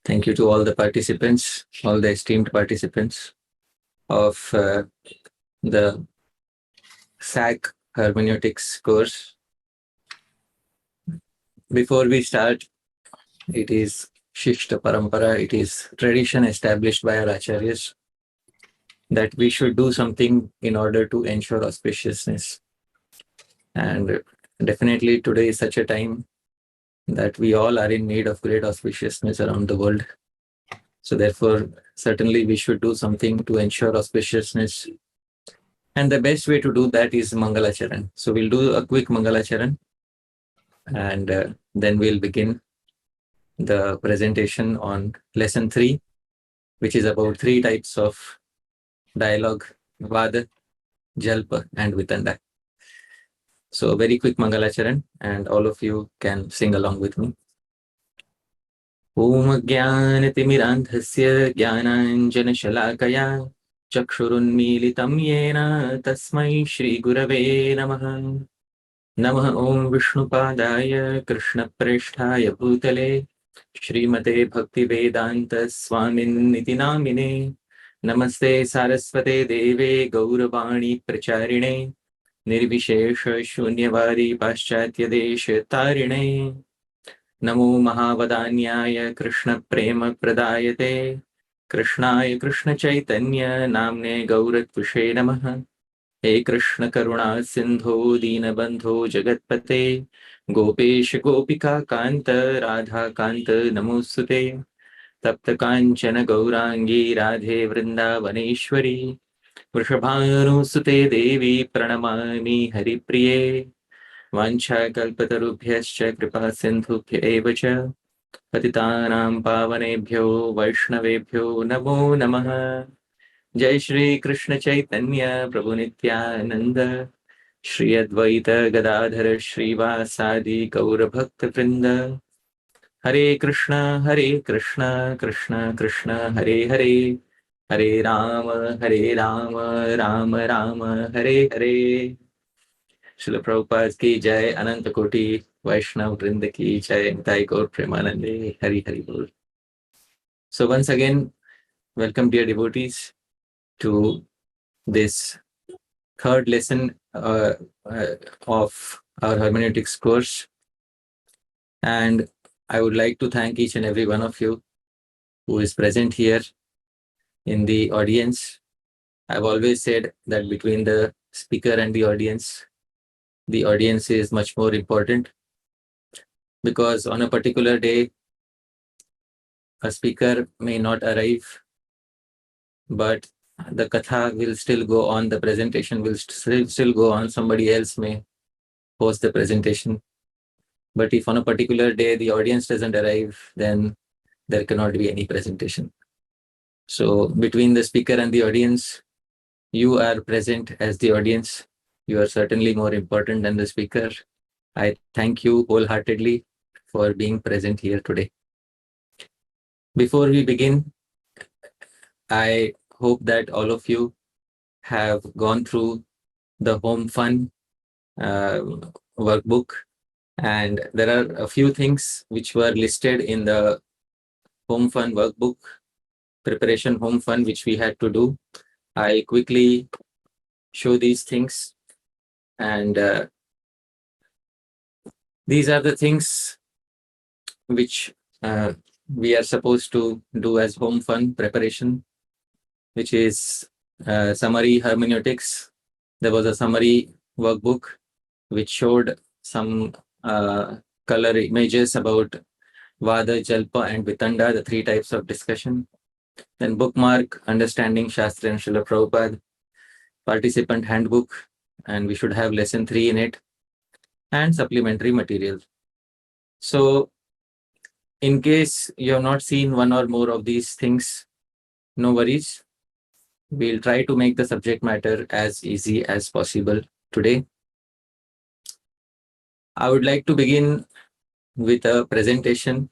Thank you to all the participants, all the esteemed participants of the SAC Hermeneutics course. Before we start, it is Shishta Parampara, it is tradition established by our acharyas that we should do something in order to ensure auspiciousness. And definitely today is such a time that we all are in need of great auspiciousness around the world. So therefore, certainly we should do something to ensure auspiciousness. And the best way to do that is mangalacharan. So we'll do a quick mangalacharan and then we'll begin the presentation on lesson 3, which is about 3 types of dialogue: vada, jalpa, and vitanda. So a very quick mangalacharan, and all of you can sing along with me. Om Jnanatimirandhasya Jnananjanashalakaya Chakshurunmilitam Yena Tasmai Shri Gurave Namaha. Namah Om Vishnupadaya Krishnapreshthaya Bhutale Shrimate Bhaktivedanta Swamin Namine. Namaste Saraswate Deve Gauravani Pracharine Nirvishesha Shunyavadi Paschatya Desha Tarine. Namo Mahavadanyaya Krishna Prema Pradayate Krishnaya Krishna Chaitanya Namne Gauratvishe Namaha. हे कृष्ण करुणा सिंधो दीनबंधो जगत्पते गोपेश गोपिका कांत राधा कांत नमोस्तुते तप्त कांचन गौरांगी राधे वृंदावनेश्वरी वृषभानुसुते देवी प्रणमामि हरिप्रिये वाञ्छाकल्पतरुभ्यश्च कृपा सिन्धुभ्य एव च पतितानां पावनेभ्यो वैष्णवेभ्यो नमो नमः। जय श्री कृष्ण चैतन्य प्रभु नित्यानंद श्री अद्वैत गदाधर श्रीवासादि गौर भक्त वृंद। हरे कृष्ण कृष्ण कृष्ण हरे हरे, हरे राम राम राम हरे हरे। श्रील प्रभुपाद की जय, अनंत कोटि वैष्णव वृंद की जय, निताई गौर प्रेमानंदे, हरि हरि बोल। So once again, welcome dear devotees to this third lesson of our hermeneutics course, and I would like to thank each and every one of you who is present here in the audience. I've always said that between the speaker and the audience is much more important, because on a particular day a speaker may not arrive, but the katha will still go on, the presentation will still go on, somebody else may host the presentation. But if on a particular day the audience doesn't arrive, then there cannot be any presentation. So between the speaker and the audience, you are present as the audience. You are certainly more important than the speaker. I thank you wholeheartedly for being present here today. Before we begin, I hope that all of you have gone through the Home Fun workbook, and there are a few things which were listed in the Home Fun workbook, preparation Home Fun, which we had to do. I'll quickly show these things, and these are the things which we are supposed to do as Home Fun preparation, which is summary hermeneutics. There was a summary workbook which showed some color images about vada, jalpa, and vitanda, the 3 types of discussion. Then bookmark, understanding Shastra and Srila Prabhupada, participant handbook, and we should have lesson 3 in it, and supplementary material. So in case you have not seen one or more of these things, no worries. We'll try to make the subject matter as easy as possible today. I would like to begin with a presentation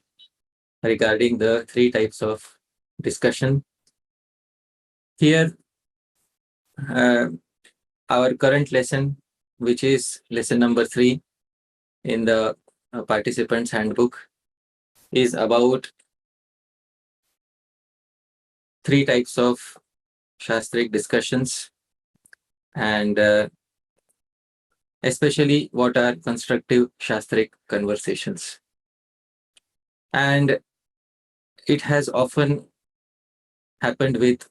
regarding the 3 types of discussion. Here, our current lesson, which is lesson number 3 in the participants handbook, is about three types of Shastric discussions, and especially what are constructive Shastric conversations. And it has often happened with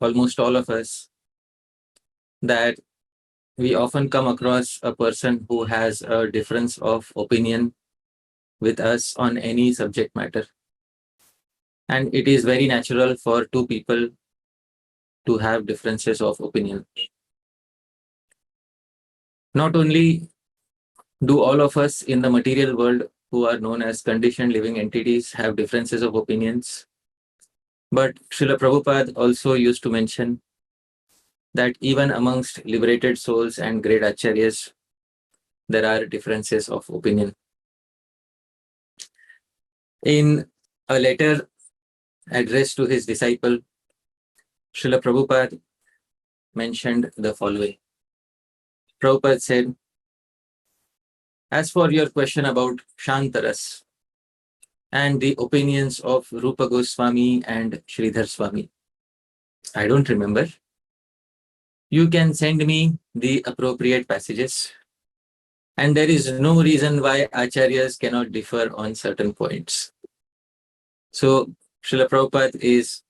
almost all of us that we often come across a person who has a difference of opinion with us on any subject matter. And it is very natural for two people to have differences of opinion. Not only do all of us in the material world who are known as conditioned living entities have differences of opinions, but Srila Prabhupada also used to mention that even amongst liberated souls and great acharyas, there are differences of opinion. In a letter addressed to his disciple, Srila Prabhupada mentioned the following. Prabhupada said, as for your question about Shantaras and the opinions of Rupa Goswami and Sridhar Swami, I don't remember. You can send me the appropriate passages, and there is no reason why acharyas cannot differ on certain points. So Srila Prabhupada is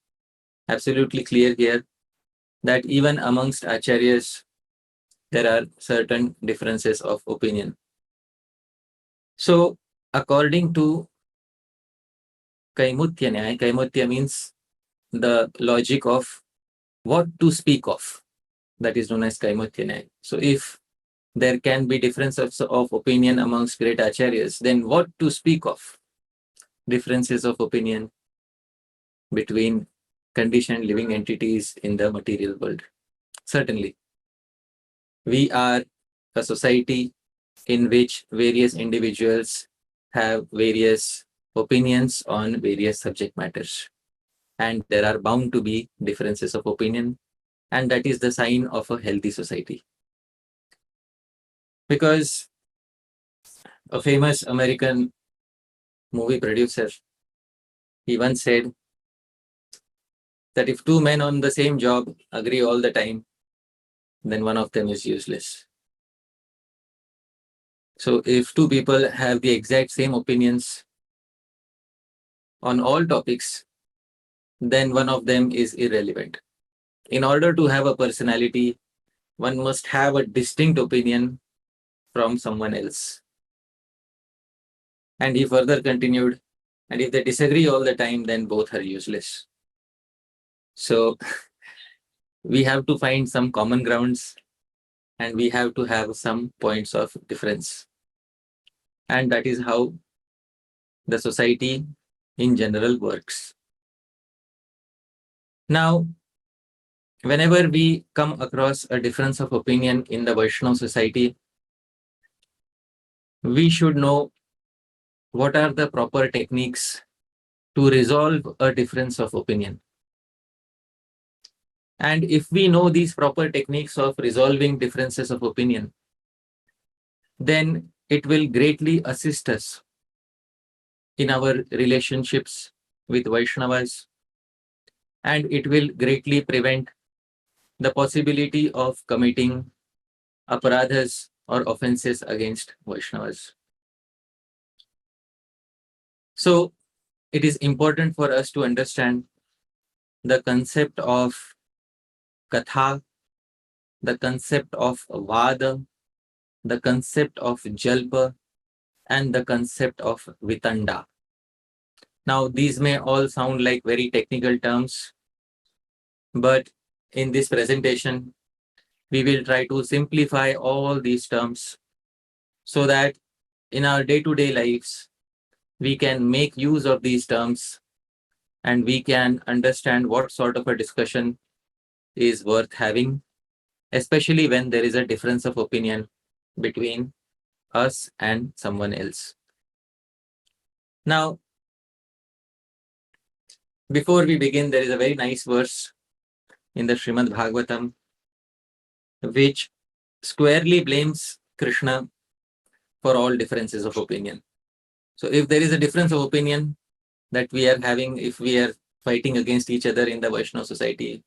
absolutely clear here that even amongst acharyas, there are certain differences of opinion. So according to Kaimutya Nyaya, Kaimutya means the logic of what to speak of. That is known as Kaimutya Nyaya. So if there can be differences of opinion amongst great acharyas, then what to speak of? Differences of opinion between conditioned living entities in the material world. Certainly, we are a society in which various individuals have various opinions on various subject matters. And there are bound to be differences of opinion, and that is the sign of a healthy society. Because a famous American movie producer, he once said that if two men on the same job agree all the time, then one of them is useless. So if two people have the exact same opinions on all topics, then one of them is irrelevant. In order to have a personality, one must have a distinct opinion from someone else. And he further continued, and if they disagree all the time, then both are useless. So we have to find some common grounds, and we have to have some points of difference. And that is how the society in general works. Now, whenever we come across a difference of opinion in the Vaishnava society, we should know what are the proper techniques to resolve a difference of opinion. And if we know these proper techniques of resolving differences of opinion, then it will greatly assist us in our relationships with Vaishnavas, and it will greatly prevent the possibility of committing aparadhas or offenses against Vaishnavas. So it is important for us to understand the concept of katha, the concept of vada, the concept of jalpa, and the concept of vitanda. Now, these may all sound like very technical terms, but in this presentation, we will try to simplify all these terms so that in our day-to-day lives, we can make use of these terms and we can understand what sort of a discussion is worth having, especially when there is a difference of opinion between us and someone else. Now, before we begin, there is a very nice verse in the Srimad Bhagavatam which squarely blames Krishna for all differences of opinion. So if there is a difference of opinion that we are having, if we are fighting against each other in the Vaishnava society.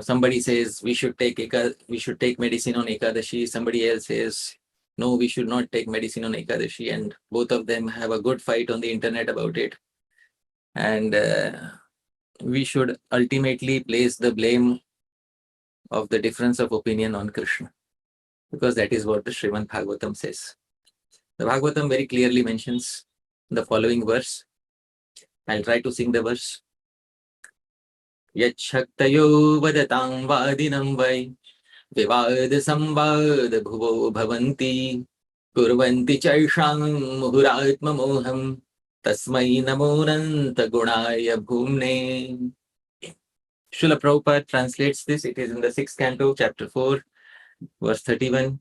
Somebody says we should take medicine on Ekadashi. Somebody else says no, we should not take medicine on Ekadashi, and both of them have a good fight on the internet about it. And we should ultimately place the blame of the difference of opinion on Krishna, because that is what the Srimad Bhagavatam says. The Bhagavatam very clearly mentions the following verse. I'll try to sing the verse. Yachaktayo vadatang vadinam vai vivad samvad bhuvo bhavanti kurvanti chaisham muhuratma moham tasmai namonanta gunaya bhumne. Srila Prabhupada translates this. It is in the 6th canto, chapter 4, verse 31.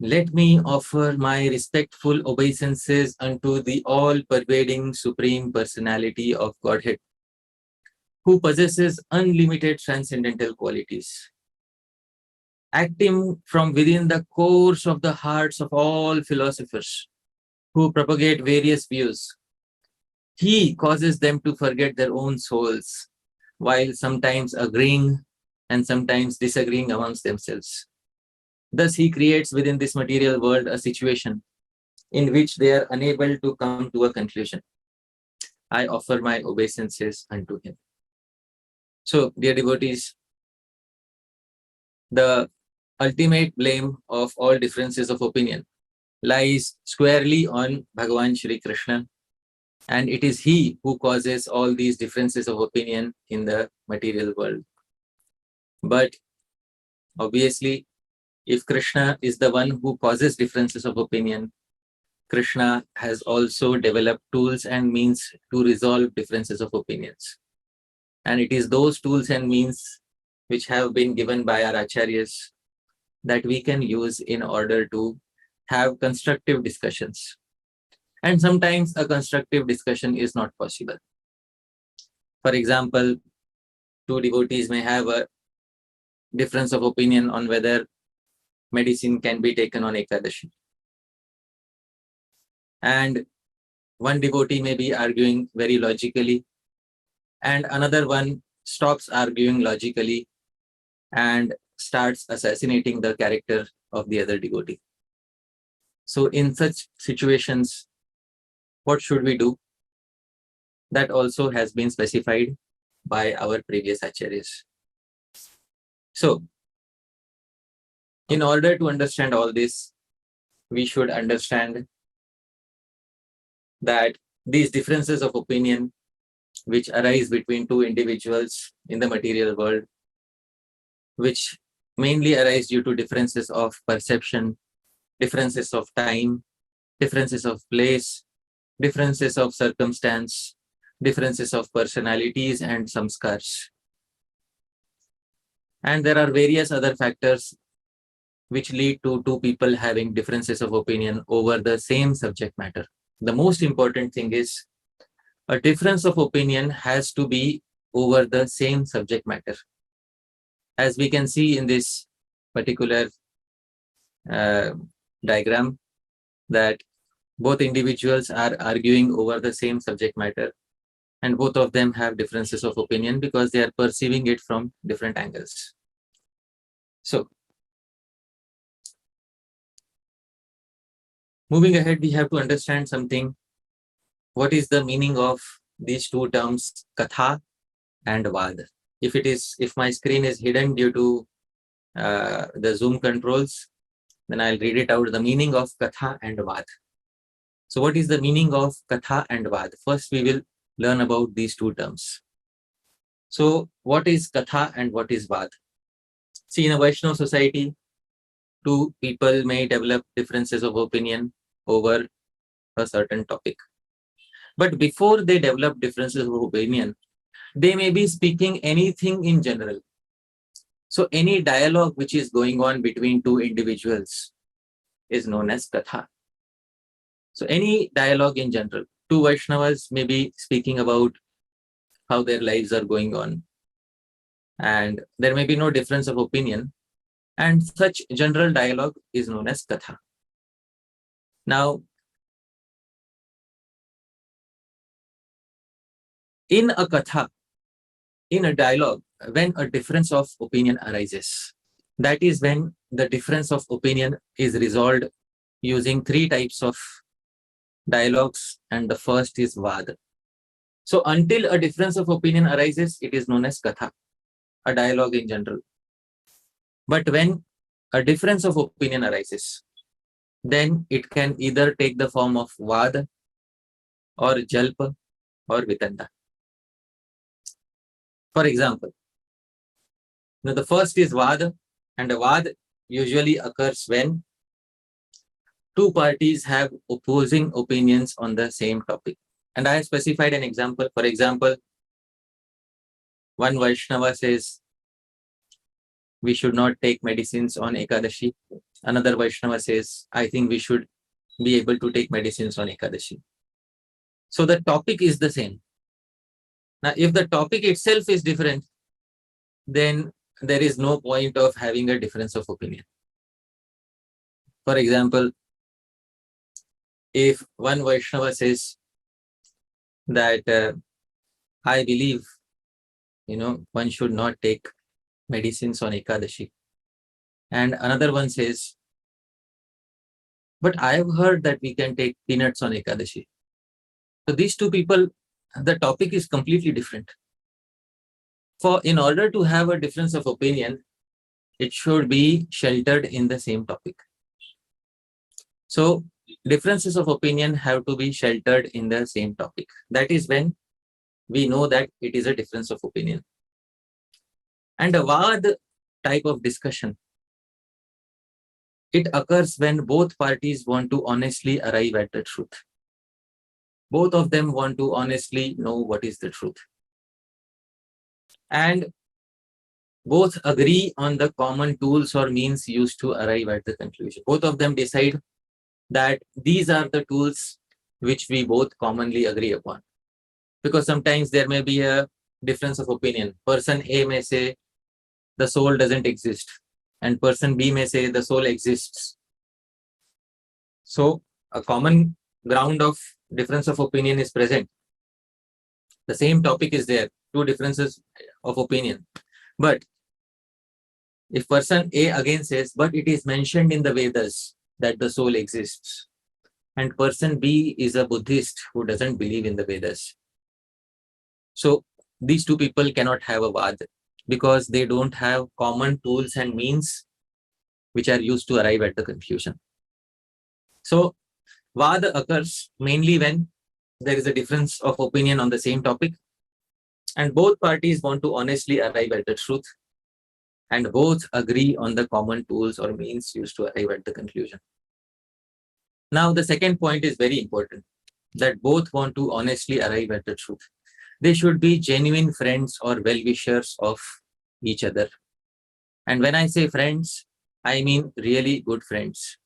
Let me offer my respectful obeisances unto the all-pervading Supreme Personality of Godhead, who possesses unlimited transcendental qualities. Acting from within the cores of the hearts of all philosophers who propagate various views, he causes them to forget their own souls, while sometimes agreeing and sometimes disagreeing amongst themselves. Thus, he creates within this material world a situation in which they are unable to come to a conclusion. I offer my obeisances unto him. So, dear devotees, the ultimate blame of all differences of opinion lies squarely on Bhagavan Shri Krishna, and it is he who causes all these differences of opinion in the material world. But obviously, if Krishna is the one who causes differences of opinion, Krishna has also developed tools and means to resolve differences of opinions. And it is those tools and means which have been given by our acharyas that we can use in order to have constructive discussions. And sometimes a constructive discussion is not possible. For example, two devotees may have a difference of opinion on whether medicine can be taken on Ekadashi. And one devotee may be arguing very logically, and another one stops arguing logically and starts assassinating the character of the other devotee. So in such situations, what should we do? That also has been specified by our previous acharyas. So, in order to understand all this, we should understand that these differences of opinion which arise between two individuals in the material world, which mainly arise due to differences of perception, differences of time, differences of place, differences of circumstance, differences of personalities and samskars. And there are various other factors which lead to two people having differences of opinion over the same subject matter. The most important thing is a difference of opinion has to be over the same subject matter. As we can see in this particular diagram, that both individuals are arguing over the same subject matter, and both of them have differences of opinion because they are perceiving it from different angles. So, moving ahead, we have to understand something. What is the meaning of these two terms, katha and vada? If my screen is hidden due to the Zoom controls, then I'll read it out, the meaning of katha and vada. So what is the meaning of katha and vada? First, we will learn about these two terms. So what is katha and what is vada? See, in a Vaishnava society, two people may develop differences of opinion over a certain topic. But before they develop differences of opinion, they may be speaking anything in general. So any dialogue which is going on between two individuals is known as katha. So any dialogue in general, two Vaishnavas may be speaking about how their lives are going on, and there may be no difference of opinion, and such general dialogue is known as katha. Now, In a katha, in a dialogue, when a difference of opinion arises, that is when the difference of opinion is resolved using three types of dialogues, and the first is vada. So until a difference of opinion arises, it is known as katha, a dialogue in general. But when a difference of opinion arises, then it can either take the form of vada or jalpa or vitanda. For example, now the first is vada, and a vada usually occurs when two parties have opposing opinions on the same topic. And I have specified an example. For example, one Vaishnava says we should not take medicines on Ekadashi. Another Vaishnava says, I think we should be able to take medicines on Ekadashi. So the topic is the same. Now, if the topic itself is different, then there is no point of having a difference of opinion. For example, if one Vaishnava says that I believe, one should not take medicines on Ekadashi, and another one says, but I have heard that we can take peanuts on Ekadashi. So these two people, the topic is completely different. In order to have a difference of opinion, it should be sheltered in the same topic. So differences of opinion have to be sheltered in the same topic. That is when we know that it is a difference of opinion. And a vad type of discussion, it occurs when both parties want to honestly arrive at the truth. Both of them want to honestly know what is the truth. And both agree on the common tools or means used to arrive at the conclusion. Both of them decide that these are the tools which we both commonly agree upon. Because sometimes there may be a difference of opinion. Person A may say the soul doesn't exist, and person B may say the soul exists. So a common ground of difference of opinion is present. The same topic is there, two differences of opinion. But if person A again says, but it is mentioned in the Vedas that the soul exists, and person B is a Buddhist who doesn't believe in the Vedas. So these two people cannot have a vad because they don't have common tools and means which are used to arrive at the conclusion. So vada occurs mainly when there is a difference of opinion on the same topic, and both parties want to honestly arrive at the truth, and both agree on the common tools or means used to arrive at the conclusion. Now, the second point is very important, that both want to honestly arrive at the truth. They should be genuine friends or well-wishers of each other. And when I say friends, I mean really good friends.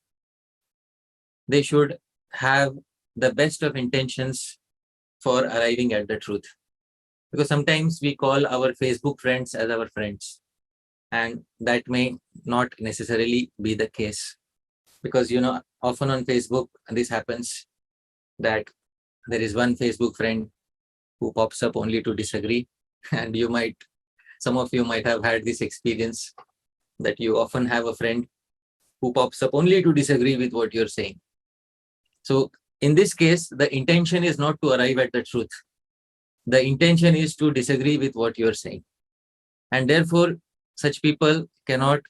They should have the best of intentions for arriving at the truth. Because sometimes we call our Facebook friends as our friends, and that may not necessarily be the case. Because, often on Facebook, this happens that there is one Facebook friend who pops up only to disagree. And some of you might have had this experience that you often have a friend who pops up only to disagree with what you're saying. So in this case, the intention is not to arrive at the truth. The intention is to disagree with what you're saying. And therefore, such people cannot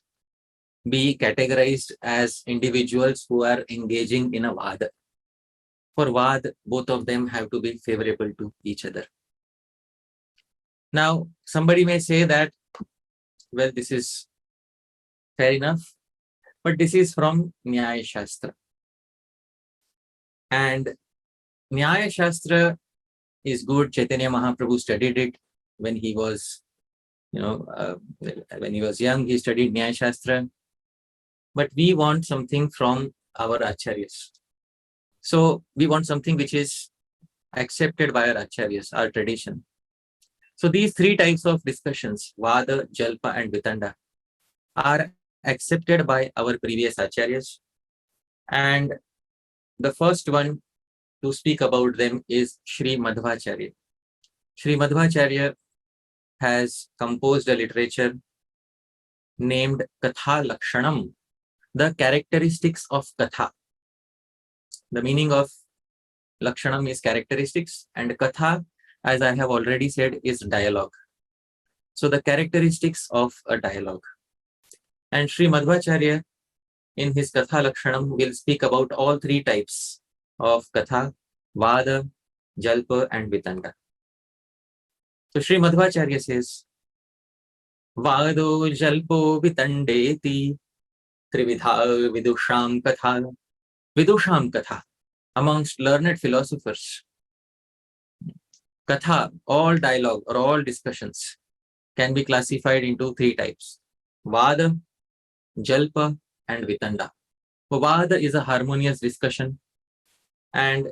be categorized as individuals who are engaging in a vada. For vada, both of them have to be favorable to each other. Now, somebody may say that, well, this is fair enough, but this is from Nyaya Shastra. And Nyaya Shastra is good. Chaitanya Mahaprabhu studied it when he was, when he was young, he studied Nyaya Shastra. But we want something from our acharyas. So we want something which is accepted by our acharyas, our tradition. So these three types of discussions, vada, jalpa, and vitanda, are accepted by our previous acharyas. And the first one to speak about them is Sri Madhvacharya. Sri Madhvacharya has composed a literature named Katha Lakshanam, the characteristics of Katha. The meaning of Lakshanam is characteristics, and Katha, as I have already said, is dialogue. So the characteristics of a dialogue. And Sri Madhvacharya in his Katha Lakshanam will speak about all three types of Katha: vada, jalpa, and vitanda. So Sri Madhvacharya says, Vado jalpo vitandeti trividha vidusham katha. Vidusham katha. Amongst learned philosophers, katha, all dialogue or all discussions, can be classified into three types: vada, jalpa, and vitanda. So vada is a harmonious discussion, and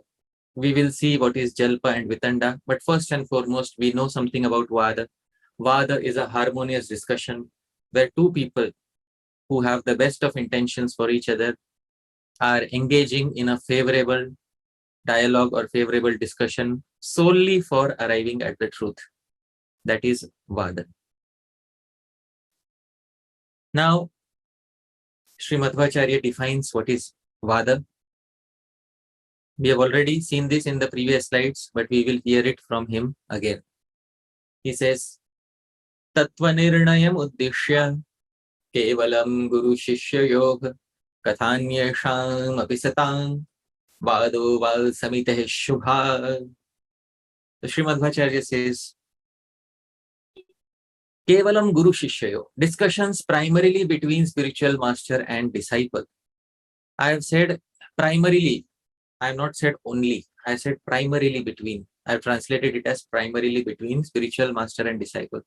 we will see what is jalpa and vitanda. But first and foremost, we know something about vada. Vada is a harmonious discussion where two people who have the best of intentions for each other are engaging in a favorable dialogue or favorable discussion solely for arriving at the truth. That is vada. Now, Sri Madhvacharya defines what is vada. We have already seen this in the previous slides, but we will hear it from him again. He says, Tattva nirnayam uddishya kevalam guru shishya yoga kathanyasham apisatam vado val samiteh shubha. The Sri Madhvacharya says, Kevalam guru shishya yoga, discussions primarily between spiritual master and disciple. I have said primarily, I have not said only, I said primarily between. I have translated it as primarily between spiritual master and disciple.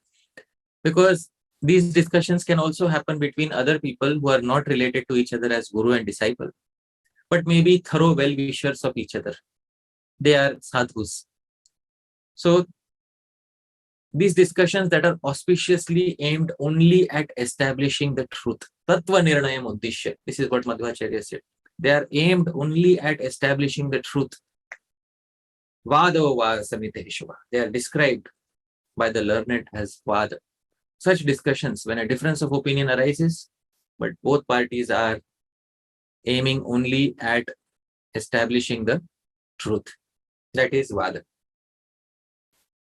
Because these discussions can also happen between other people who are not related to each other as guru and disciple, but maybe thorough well-wishers of each other. They are sadhus. So these discussions that are auspiciously aimed only at establishing the truth. Tattva nirnayam uddishya. This is what Madhvacharya said. They are aimed only at establishing the truth. Vado va samite shubha. They are described by the learned as vada. Such discussions, when a difference of opinion arises, but both parties are aiming only at establishing the truth. That is vada.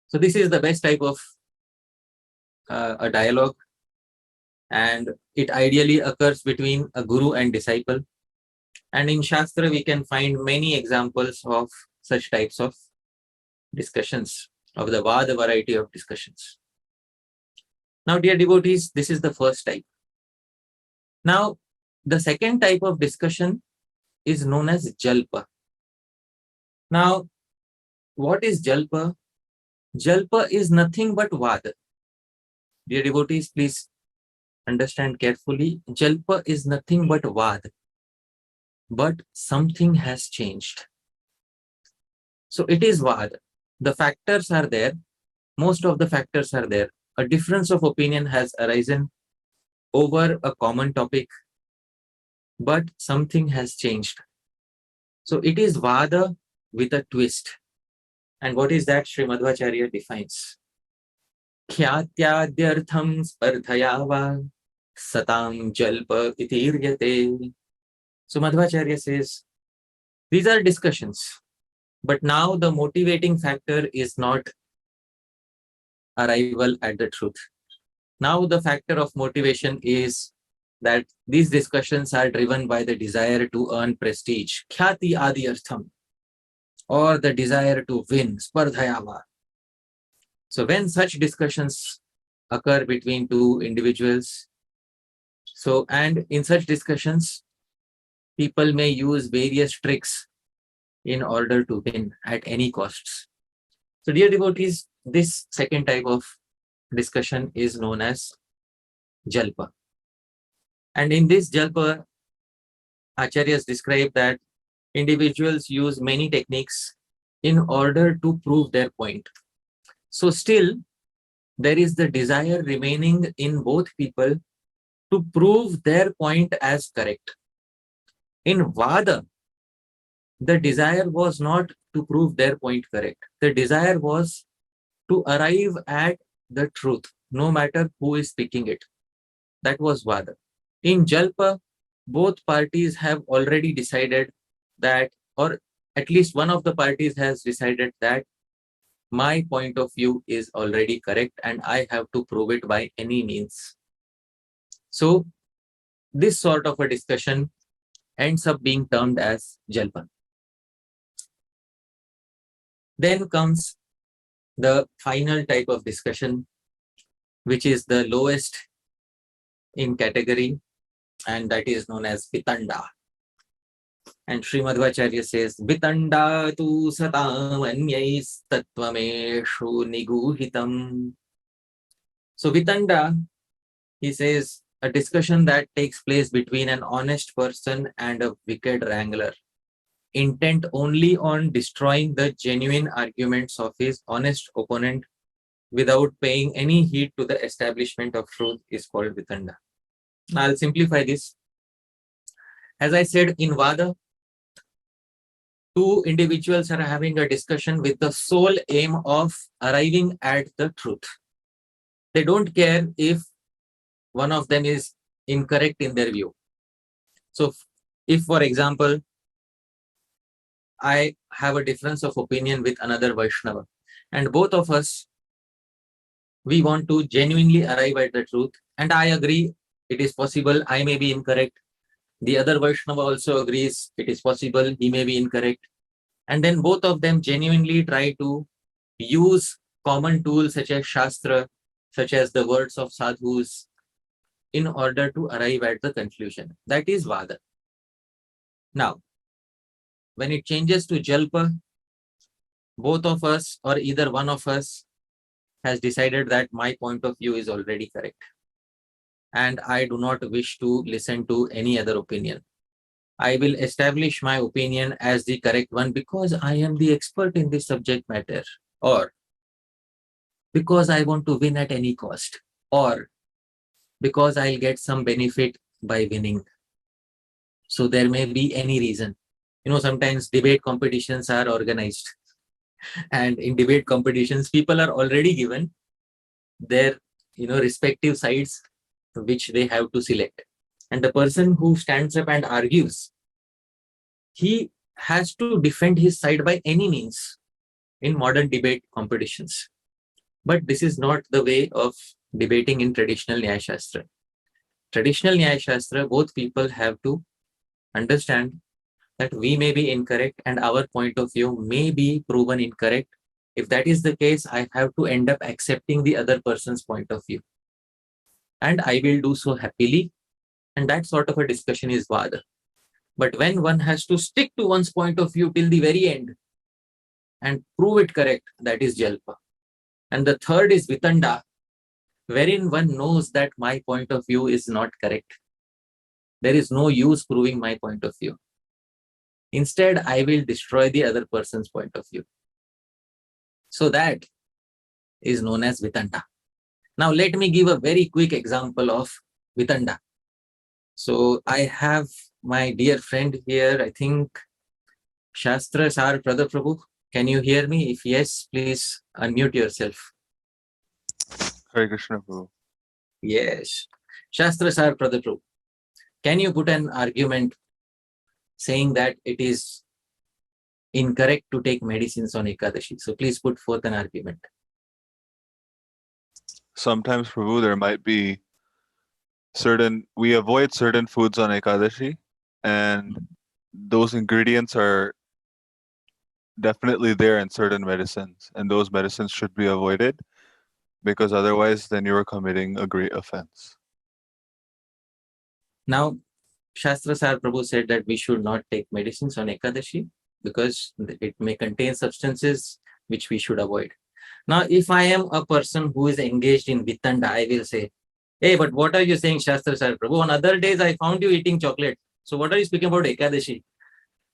So this is the best type of a dialogue, and it ideally occurs between a guru and disciple. And in Shastra, we can find many examples of such types of discussions, of the vada variety of discussions. Now, dear devotees, this is the first type. Now, the second type of discussion is known as jalpa. Now, what is jalpa? Jalpa is nothing but vada. Dear devotees, please understand carefully. Jalpa is nothing but vada. But something has changed. So it is vada. The factors are there. Most of the factors are there. A difference of opinion has arisen over a common topic, but something has changed. So it is vada with a twist. And what is that? Sri Madhvacharya defines. Khyatyadyartham spardhayava satam jalpa itiryate. So Madhvacharya says, these are discussions, but now the motivating factor is not arrival at the truth. Now the factor of motivation is that these discussions are driven by the desire to earn prestige, khyati adi artham, or the desire to win, spardhayava. So when such discussions occur between two individuals, and in such discussions, people may use various tricks in order to win at any costs. So dear devotees, this second type of discussion is known as jalpa. And in this jalpa, acharyas describe that individuals use many techniques in order to prove their point. So still, there is the desire remaining in both people to prove their point as correct. In vada, the desire was not to prove their point correct. The desire was to arrive at the truth, no matter who is speaking it. That was vada. In jalpa, both parties have already decided that, or at least one of the parties has decided that my point of view is already correct and I have to prove it by any means. So this sort of a discussion ends up being termed as jalpa. Then comes the final type of discussion, which is the lowest in category, and that is known as vitanda. And Srimad Acharya says, vitanda tu satam anyais tattvameshu niguhitam. So vitanda, he says, a discussion that takes place between an honest person and a wicked wrangler, intent only on destroying the genuine arguments of his honest opponent without paying any heed to the establishment of truth, is called vitanda. Now I'll simplify this. As I said, in vada, two individuals are having a discussion with the sole aim of arriving at the truth. They don't care if one of them is incorrect in their view. So if, for example, I have a difference of opinion with another Vaishnava, and both of us, we want to genuinely arrive at the truth, and I agree it is possible I may be incorrect. The other Vaishnava also agrees it is possible he may be incorrect. And then both of them genuinely try to use common tools such as Shastra, such as the words of sadhus, in order to arrive at the conclusion. That is vada. Now, when it changes to jalpa, both of us or either one of us has decided that my point of view is already correct, and I do not wish to listen to any other opinion. I will establish my opinion as the correct one because I am the expert in this subject matter, or because I want to win at any cost, or because I'll get some benefit by winning. So there may be any reason. Sometimes debate competitions are organized, and in debate competitions, people are already given their respective sides which they have to select. And the person who stands up and argues, he has to defend his side by any means in modern debate competitions. But this is not the way of debating in traditional Nyaya Shastra. Traditional Nyaya Shastra, both people have to understand that we may be incorrect and our point of view may be proven incorrect. If that is the case, I have to end up accepting the other person's point of view. And I will do so happily. And that sort of a discussion is vada. But when one has to stick to one's point of view till the very end and prove it correct, that is jalpa. And the third is vitanda, wherein one knows that my point of view is not correct. There is no use proving my point of view. Instead, I will destroy the other person's point of view. So that is known as vitanda. Now, let me give a very quick example of vitanda. So I have my dear friend here, I think, Shastra Sar Prabhu. Can you hear me? If yes, please unmute yourself. Hare Krishna Prabhu. Yes. Shastra Sar Prabhu. Can you put an argument saying that it is incorrect to take medicines on Ekadashi? So please put forth an argument. Sometimes, Prabhu, there might be we avoid certain foods on Ekadashi, and those ingredients are definitely there in certain medicines, and those medicines should be avoided because otherwise then you are committing a great offense. Now, Shastra Sar Prabhu said that we should not take medicines on Ekadashi because it may contain substances which we should avoid. Now, if I am a person who is engaged in vitanda, I will say, hey, but what are you saying, Shastra Sar Prabhu? On other days, I found you eating chocolate. So what are you speaking about Ekadashi?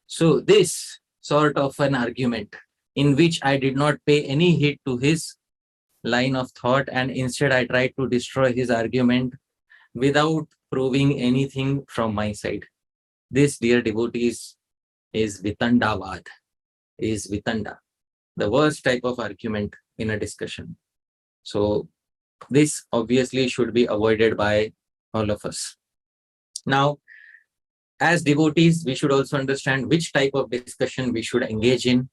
So this sort of an argument in which I did not pay any heed to his line of thought and instead I tried to destroy his argument without proving anything from my side. This, dear devotees, is vitandavad, is vitanda. the worst type of argument in a discussion. So this obviously should be avoided by all of us. Now, as devotees, we should also understand which type of discussion we should engage in.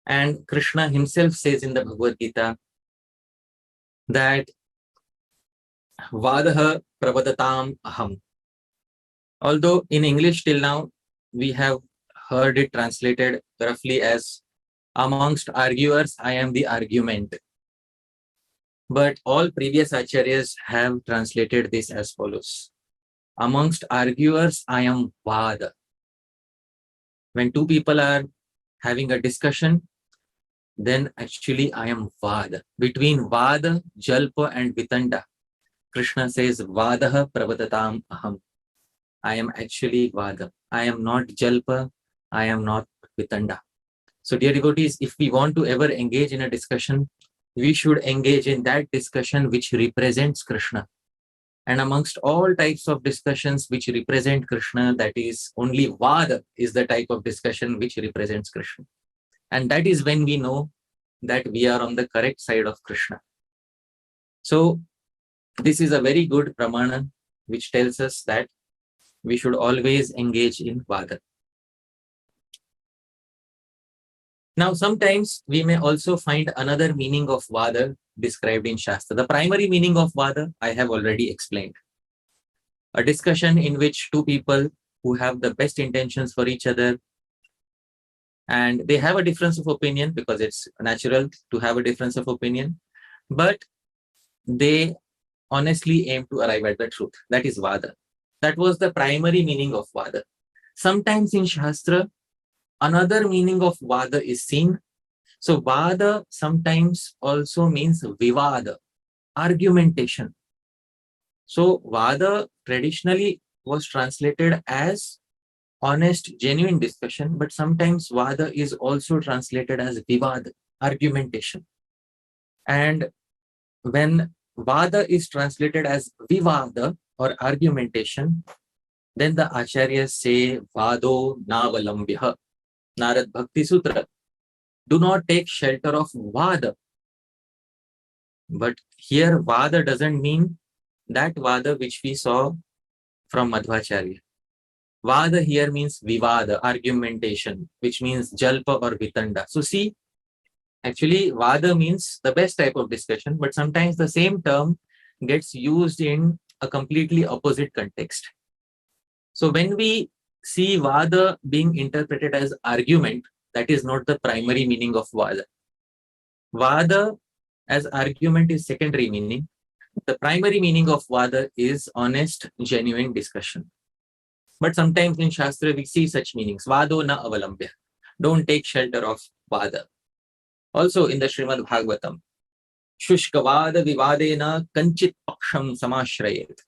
And Krishna himself says in the Bhagavad Gita that vada pravadatam aham. Although in English till now, we have heard it translated roughly as amongst arguers, I am the argument. But all previous acharyas have translated this as follows. Amongst arguers, I am vada. When two people are having a discussion, then actually I am vada. Between vada, jalpa and vitanda, Krishna says vadaha pravadatam aham. I am actually vada. I am not jalpa. I am not vitanda. So dear devotees, if we want to ever engage in a discussion, we should engage in that discussion which represents Krishna. And amongst all types of discussions which represent Krishna, that is only vada is the type of discussion which represents Krishna. And that is when we know that we are on the correct side of Krishna. So this is a very good pramana which tells us that we should always engage in vada. Now, sometimes we may also find another meaning of vada described in Shastra. The primary meaning of vada, I have already explained. A discussion in which two people who have the best intentions for each other and they have a difference of opinion, because it's natural to have a difference of opinion, but they honestly aim to arrive at the truth. That is vada. That was the primary meaning of vada. Sometimes in Shastra, another meaning of vada is seen. So vada sometimes also means vivada, argumentation. So vada traditionally was translated as honest, genuine discussion, but sometimes vada is also translated as vivada, argumentation. And when vada is translated as vivada or argumentation, then the acharyas say vado navalambhya. Narad Bhakti Sutra. Do not take shelter of vada. But here vada doesn't mean that vada which we saw from Madhvacharya. Vada here means vivada, argumentation, which means jalpa or vitanda. So see, actually vada means the best type of discussion, but sometimes the same term gets used in a completely opposite context. So when we see vada being interpreted as argument, that is not the primary meaning of vada. Vada as argument is secondary meaning. The primary meaning of vada is honest, genuine discussion. But sometimes in Shastra we see such meanings. Vado na avalambhya. Don't take shelter of vada. Also in the Srimad Bhagavatam, Shushka vada vivadena kanchit paksham samashrayet.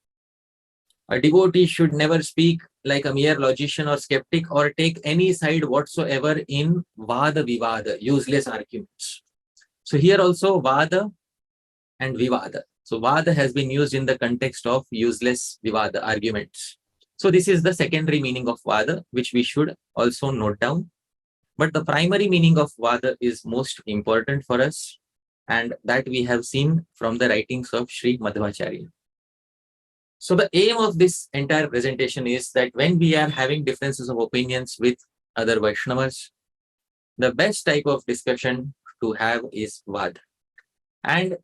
A devotee should never speak like a mere logician or skeptic or take any side whatsoever in vada vivada, useless arguments. So here also vada and vivada. So vada has been used in the context of useless vivada arguments. So this is the secondary meaning of vada, which we should also note down. But the primary meaning of vada is most important for us, and that we have seen from the writings of Sri Madhvacharya. So the aim of this entire presentation is that when we are having differences of opinions with other Vaishnavas, the best type of discussion to have is vada. And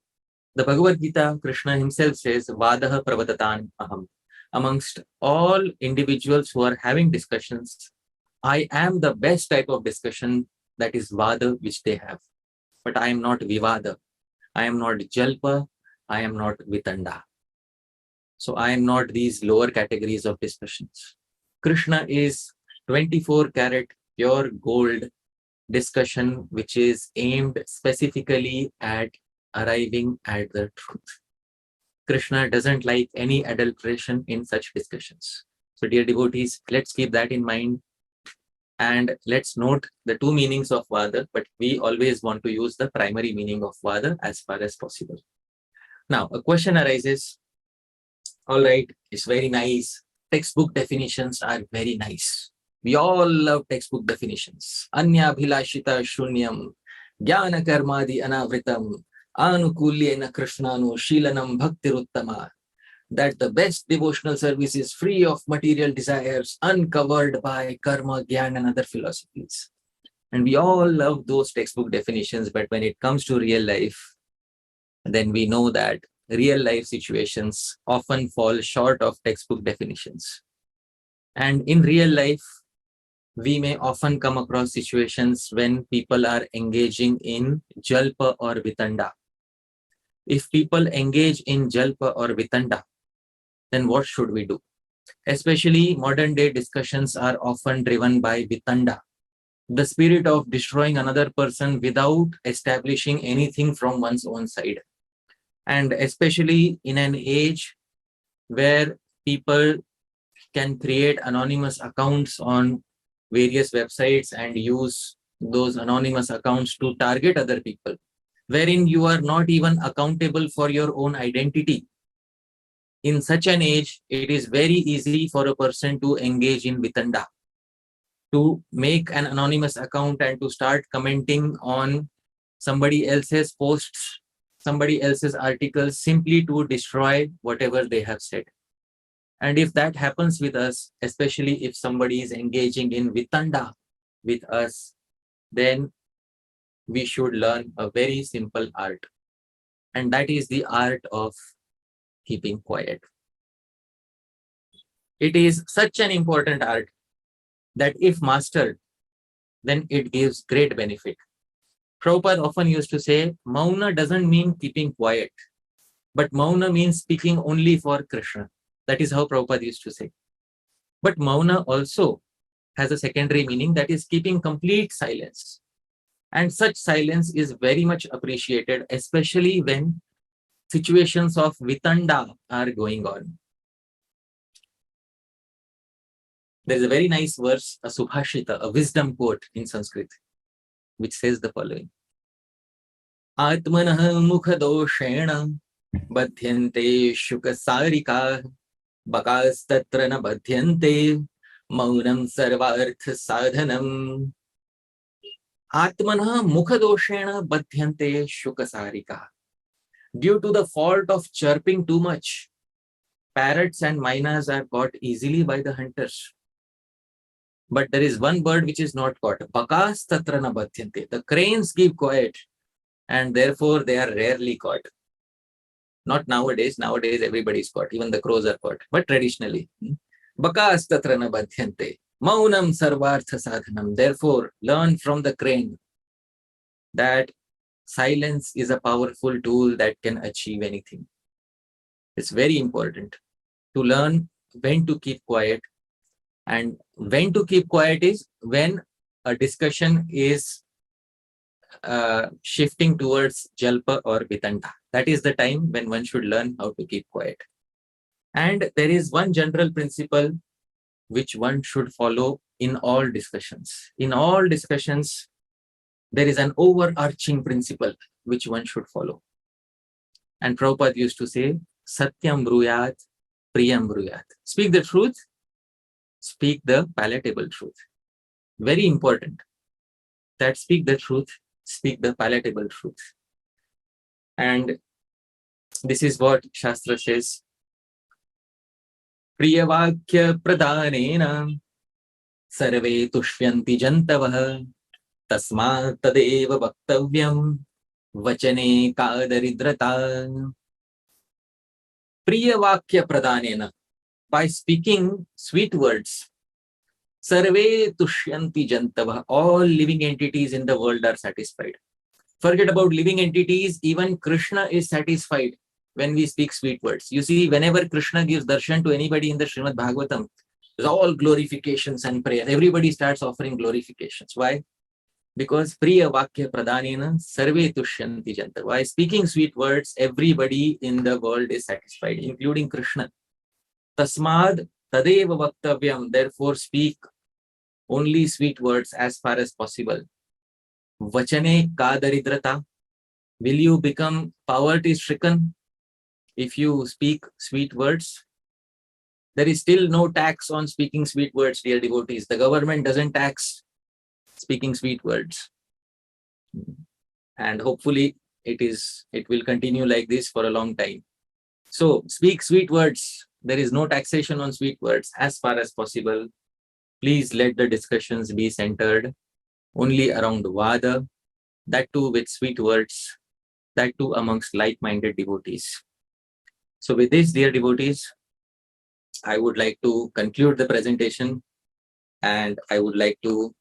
the Bhagavad Gita, Krishna himself says, vadaha pravadatan aham. Amongst all individuals who are having discussions, I am the best type of discussion, that is vada, which they have. But I am not vivada. I am not jalpa. I am not vitanda. So I am not these lower categories of discussions. Krishna is 24 karat pure gold discussion, which is aimed specifically at arriving at the truth. Krishna doesn't like any adulteration in such discussions. So dear devotees, let's keep that in mind. And let's note the two meanings of vada, but we always want to use the primary meaning of vada as far as possible. Now, a question arises. All right, it's very nice. Textbook definitions are very nice. We all love textbook definitions. Anya bhilashita shunyam Jnana karmadi anavritam anukulyena krishnanu shilanam bhaktiruttama. That the best devotional service is free of material desires, uncovered by karma, jnana and other philosophies. And we all love those textbook definitions, but when it comes to real life, then we know that real life situations often fall short of textbook definitions. And in real life, we may often come across situations when people are engaging in jalpa or vitanda. If people engage in jalpa or vitanda, then what should we do? Especially modern day discussions are often driven by vitanda, the spirit of destroying another person without establishing anything from one's own side. And especially in an age where people can create anonymous accounts on various websites and use those anonymous accounts to target other people, wherein you are not even accountable for your own identity. In such an age, it is very easy for a person to engage in vitanda, to make an anonymous account and to start commenting on somebody else's posts, somebody else's articles, simply to destroy whatever they have said. And if that happens with us, especially if somebody is engaging in vitanda with us, then we should learn a very simple art. And that is the art of keeping quiet. It is such an important art that if mastered, then it gives great benefit. Prabhupada often used to say, Mauna doesn't mean keeping quiet, but Mauna means speaking only for Krishna. That is how Prabhupada used to say. But Mauna also has a secondary meaning, that is keeping complete silence. And such silence is very much appreciated, especially when situations of vitanda are going on. There is a very nice verse, a subhashita, a wisdom quote in Sanskrit, which says the following. Atmanah mukhadoshena badhyante shukasarika bakas tatra na badhyante maunam sarvartha sadhanam. Atmanah mukhadoshena badhyante shukasarika. Due to the fault of chirping too much, parrots and mynas are caught easily by the hunters. But there is one bird which is not caught. Bakas tatra na badhyante. The cranes keep quiet and therefore they are rarely caught. Not nowadays. Nowadays everybody is caught. Even the crows are caught. But traditionally, bakas tatra na badhyante. Maunam sarvartha sadhanam. Therefore, learn from the crane that silence is a powerful tool that can achieve anything. It's very important to learn when to keep quiet. And when to keep quiet is when a discussion is shifting towards jalpa or vitanda. That is the time when one should learn how to keep quiet. And there is one general principle which one should follow in all discussions. In all discussions, there is an overarching principle which one should follow. And Prabhupada used to say, Satyam bruyat, priyam bruyat. Speak the truth, speak the palatable truth. Very important that speak the truth, speak the palatable truth. And this is what Shastra says. Priyavakya pradhanena sarve tushyanti jantavah tasmat tadeva vaktavyam vachane kadaridrata. Priyavakya pradhanena. By speaking sweet words, sarve tushyanti jantavah. All living entities in the world are satisfied. Forget about living entities, even Krishna is satisfied when we speak sweet words. You see, whenever Krishna gives darshan to anybody in the Srimad Bhagavatam, there's all glorifications and prayer. Everybody starts offering glorifications. Why? Because priya vakya pradhanena sarve tushyanti janta. By speaking sweet words, everybody in the world is satisfied, including Krishna. Tasmad tadeva vaktavyam. Therefore, speak only sweet words as far as possible. Vachane kadaridrata. Will you become poverty-stricken if you speak sweet words? There is still no tax on speaking sweet words, dear devotees. The government doesn't tax speaking sweet words. and hopefully it will continue like this for a long time. So speak sweet words. There is no taxation on sweet words as far as possible. Please let the discussions be centered only around vada, that too with sweet words, that too amongst like-minded devotees. So with this, dear devotees, I would like to conclude the presentation, and I would like to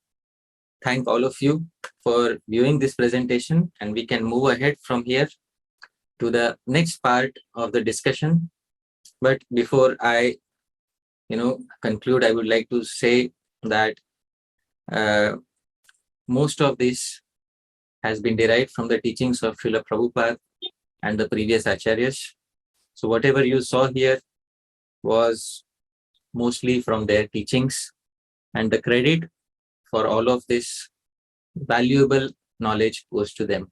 thank all of you for viewing this presentation, and we can move ahead from here to the next part of the discussion. But before I conclude, I would like to say that most of this has been derived from the teachings of Srila Prabhupada and the previous acharyas. So whatever you saw here was mostly from their teachings, and the credit for all of this valuable knowledge goes to them.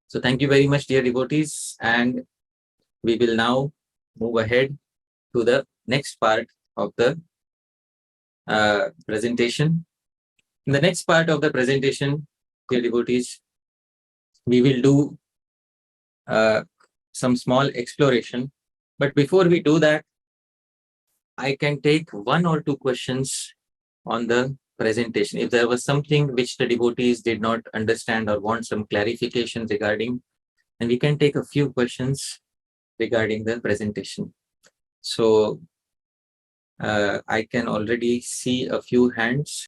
So thank you very much, dear devotees, and we will now move ahead to the next part of the presentation. In the next part of the presentation, dear devotees, we will do some small exploration. But before we do that, I can take one or two questions on the presentation. If there was something which the devotees did not understand or want some clarification regarding, and we can take a few questions regarding the presentation. So I can already see a few hands.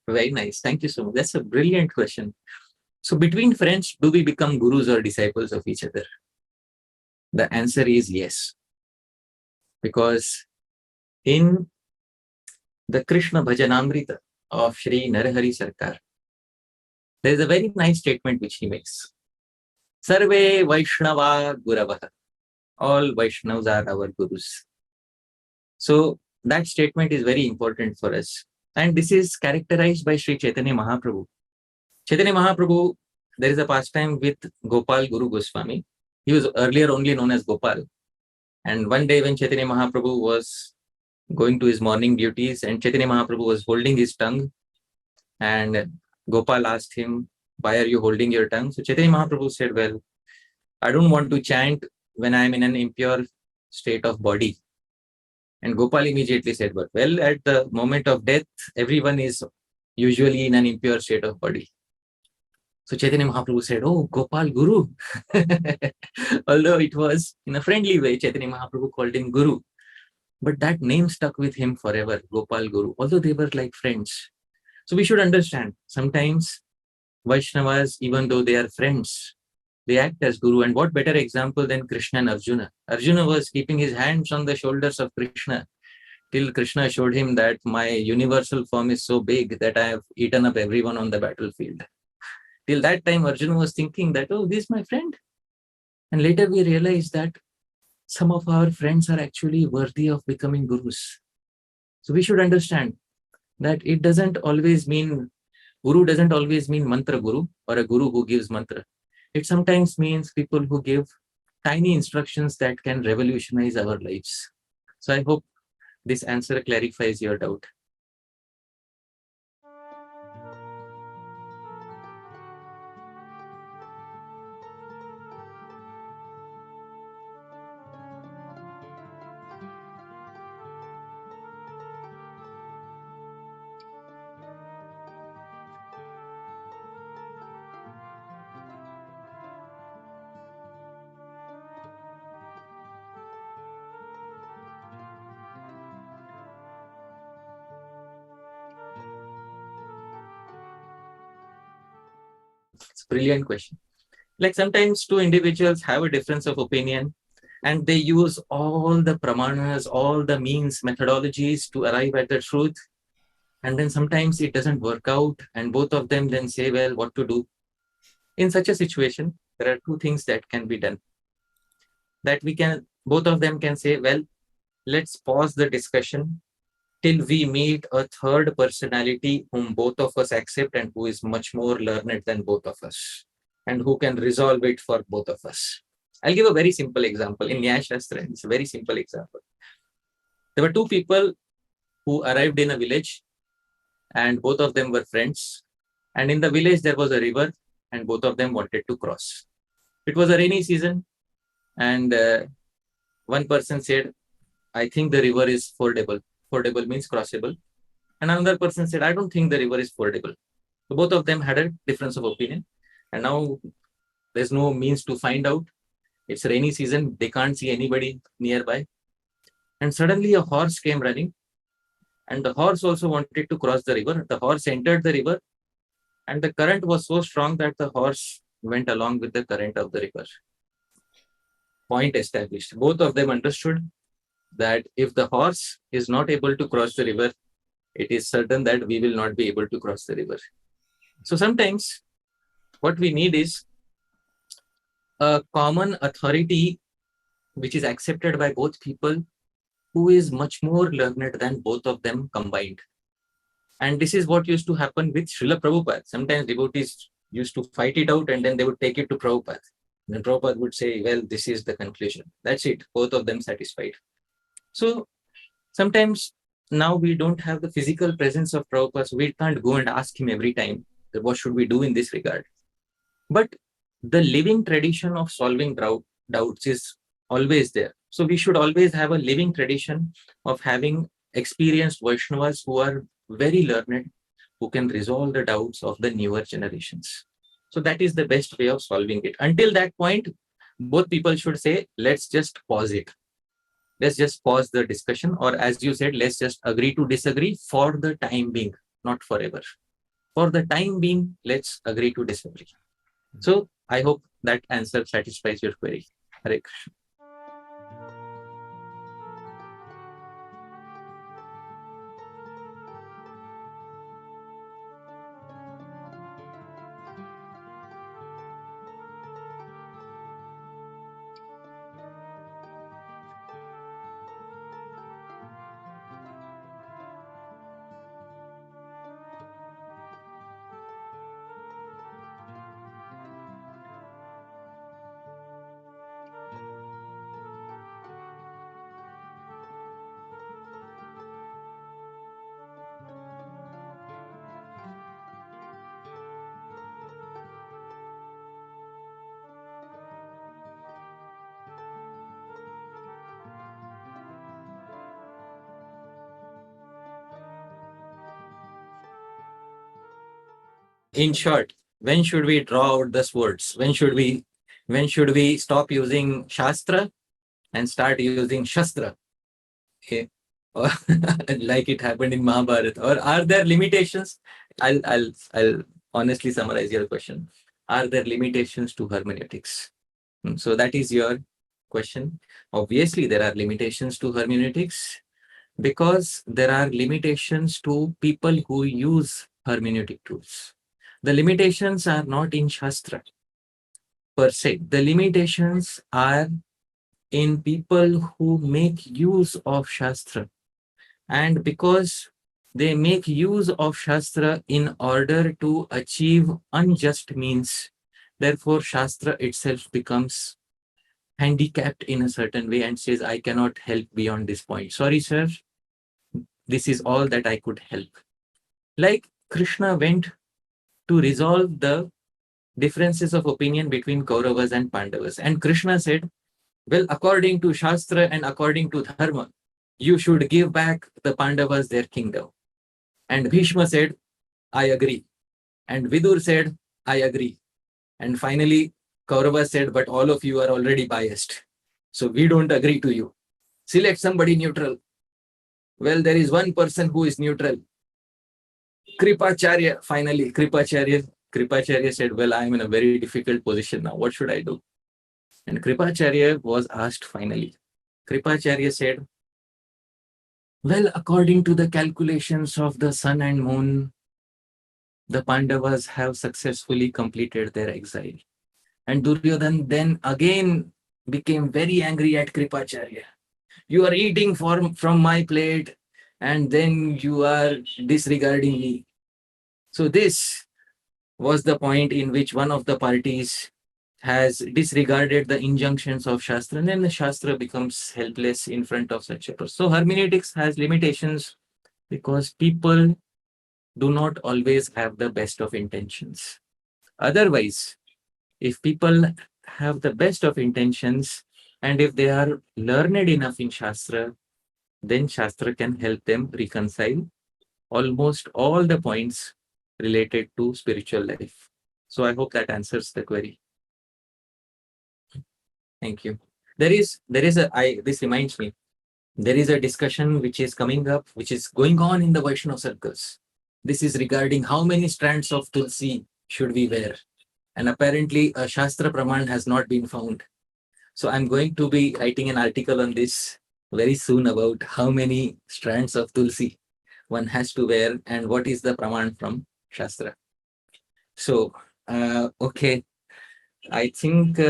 Very nice. Thank you so much. That's a brilliant question. So between friends, do we become gurus or disciples of each other? The answer is yes. Because in the Krishna Bhajanamrita of Shri Narahari Sarkar, there is a very nice statement which he makes. Sarve Vaishnava Guravaha. All Vaishnavas are our gurus. So that statement is very important for us. And this is characterized by Sri Chaitanya Mahaprabhu. Chaitanya Mahaprabhu, there is a pastime with Gopal Guru Goswami. He was earlier only known as Gopal. And one day when Chaitanya Mahaprabhu was going to his morning duties and Chaitanya Mahaprabhu was holding his tongue, and Gopal asked him, why are you holding your tongue? So Chaitanya Mahaprabhu said, well, I don't want to chant when I am in an impure state of body. And Gopal immediately said, but well, at the moment of death, everyone is usually in an impure state of body. So Chaitanya Mahaprabhu said, oh, Gopal Guru. Although it was in a friendly way, Chaitanya Mahaprabhu called him Guru. But that name stuck with him forever, Gopal Guru, although they were like friends. So we should understand, sometimes Vaishnavas, even though they are friends, they act as Guru. And what better example than Krishna and Arjuna? Arjuna was keeping his hands on the shoulders of Krishna till Krishna showed him that my universal form is so big that I have eaten up everyone on the battlefield. Till that time, Arjuna was thinking that, oh, this is my friend. And later we realized that some of our friends are actually worthy of becoming gurus. So we should understand that it doesn't always mean, guru doesn't always mean mantra guru or a guru who gives mantra. It sometimes means people who give tiny instructions that can revolutionize our lives. So I hope this answer clarifies your doubt. It's a brilliant question. Like sometimes two individuals have a difference of opinion and they use all the pramanas, all the means, methodologies to arrive at the truth. And then sometimes it doesn't work out and both of them then say, well, what to do? In such a situation, there are two things that can be done. That both of them can say, well, let's pause the discussion till we meet a third personality whom both of us accept and who is much more learned than both of us and who can resolve it for both of us. I'll give a very simple example. In Nyaya Shastra, it's a very simple example. There were two people who arrived in a village and both of them were friends. And in the village, there was a river and both of them wanted to cross. It was a rainy season and one person said, I think the river is fordable. Fordable means crossable. And another person said, I don't think the river is fordable. So both of them had a difference of opinion. And now there's no means to find out. It's rainy season. They can't see anybody nearby. And suddenly a horse came running. And the horse also wanted to cross the river. The horse entered the river. And the current was so strong that the horse went along with the current of the river. Point established. Both of them understood that if the horse is not able to cross the river, it is certain that we will not be able to cross the river. So sometimes what we need is a common authority which is accepted by both people who is much more learned than both of them combined. And this is what used to happen with Srila Prabhupada. Sometimes devotees used to fight it out and then they would take it to Prabhupada. And Prabhupada would say, well, this is the conclusion. That's it. Both of them satisfied. So sometimes now we don't have the physical presence of Prabhupada, so we can't go and ask him every time, what should we do in this regard? But the living tradition of solving doubts is always there. So we should always have a living tradition of having experienced Vaishnavas who are very learned, who can resolve the doubts of the newer generations. So that is the best way of solving it. Until that point, both people should say, let's just pause it. Let's just pause the discussion, or as you said, let's just agree to disagree for the time being, not forever. For the time being, let's agree to disagree. So I hope that answer satisfies your query. Hare Krishna. In short, when should we draw out the swords? When should we stop using Shastra and start using Shastra? Okay. Or like it happened in Mahabharata. Or are there limitations? I'll honestly summarize your question. Are there limitations to hermeneutics? So that is your question. Obviously, there are limitations to hermeneutics because there are limitations to people who use hermeneutic tools. The limitations are not in Shastra per se. The limitations are in people who make use of Shastra. And because they make use of Shastra in order to achieve unjust means, therefore Shastra itself becomes handicapped in a certain way and says, I cannot help beyond this point. Sorry, sir. This is all that I could help. Like Krishna went to resolve the differences of opinion between Kauravas and Pandavas. And Krishna said, well, according to Shastra and according to Dharma, you should give back the Pandavas their kingdom. And Bhishma said, I agree. And Vidur said, I agree. And finally, Kaurava said, but all of you are already biased. So we don't agree to you. Select somebody neutral. Well, there is one person who is neutral. Kripacharya, finally, Kripacharya Kripacharya said, well, I'm in a very difficult position now. What should I do? And Kripacharya was asked finally. Kripacharya said, well, according to the calculations of the sun and moon, the Pandavas have successfully completed their exile. And Duryodhan then again became very angry at Kripacharya. You are eating from my plate and then you are disregarding me. So this was the point in which one of the parties has disregarded the injunctions of Shastra, and then the Shastra becomes helpless in front of such a person. So hermeneutics has limitations because people do not always have the best of intentions. Otherwise, if people have the best of intentions and if they are learned enough in Shastra, then Shastra can help them reconcile almost all the points related to spiritual life. So I hope that answers the query. Thank you. This reminds me, there is a discussion which is coming up, which is going on in the Vaishnava circles. This is regarding how many strands of tulsi should we wear. And apparently a Shastra Praman has not been found. So I'm going to be writing an article on this very soon about how many strands of tulsi one has to wear and what is the Praman from Shastra. So, okay, I think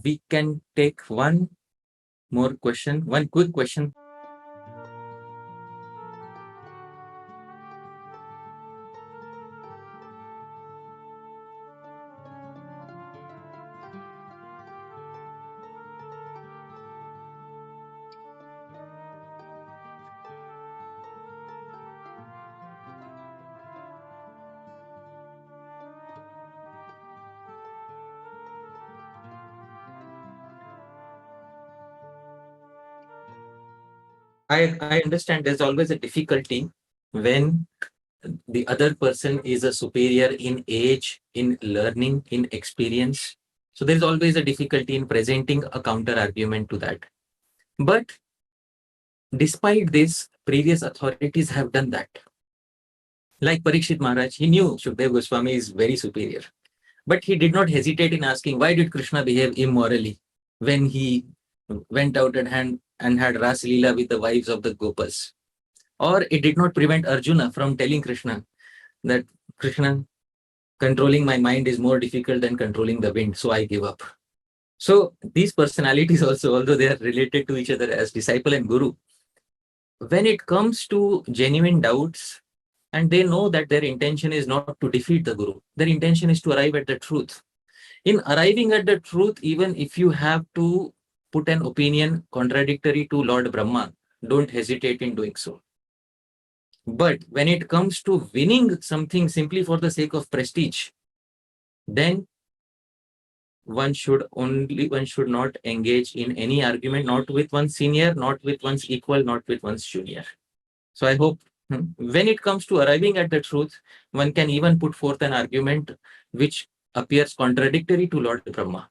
we can take one more question, one quick question. I understand there's always a difficulty when the other person is a superior in age, in learning, in experience. So there's always a difficulty in presenting a counter argument to that. But despite this, previous authorities have done that. Like Parikshit Maharaj, he knew Shukdev Goswami is very superior. But he did not hesitate in asking, why did Krishna behave immorally when he went out and had Ras Leela with the wives of the Gopas? Or it did not prevent Arjuna from telling Krishna that, Krishna, controlling my mind is more difficult than controlling the wind, so I give up. So these personalities also, although they are related to each other as disciple and guru, when it comes to genuine doubts, and they know that their intention is not to defeat the guru, their intention is to arrive at the truth. In arriving at the truth, even if you have to put an opinion contradictory to Lord Brahma, don't hesitate in doing so. But when it comes to winning something simply for the sake of prestige, then one should not engage in any argument, not with one's senior, not with one's equal, not with one's junior. So I hope when it comes to arriving at the truth, one can even put forth an argument which appears contradictory to Lord Brahma.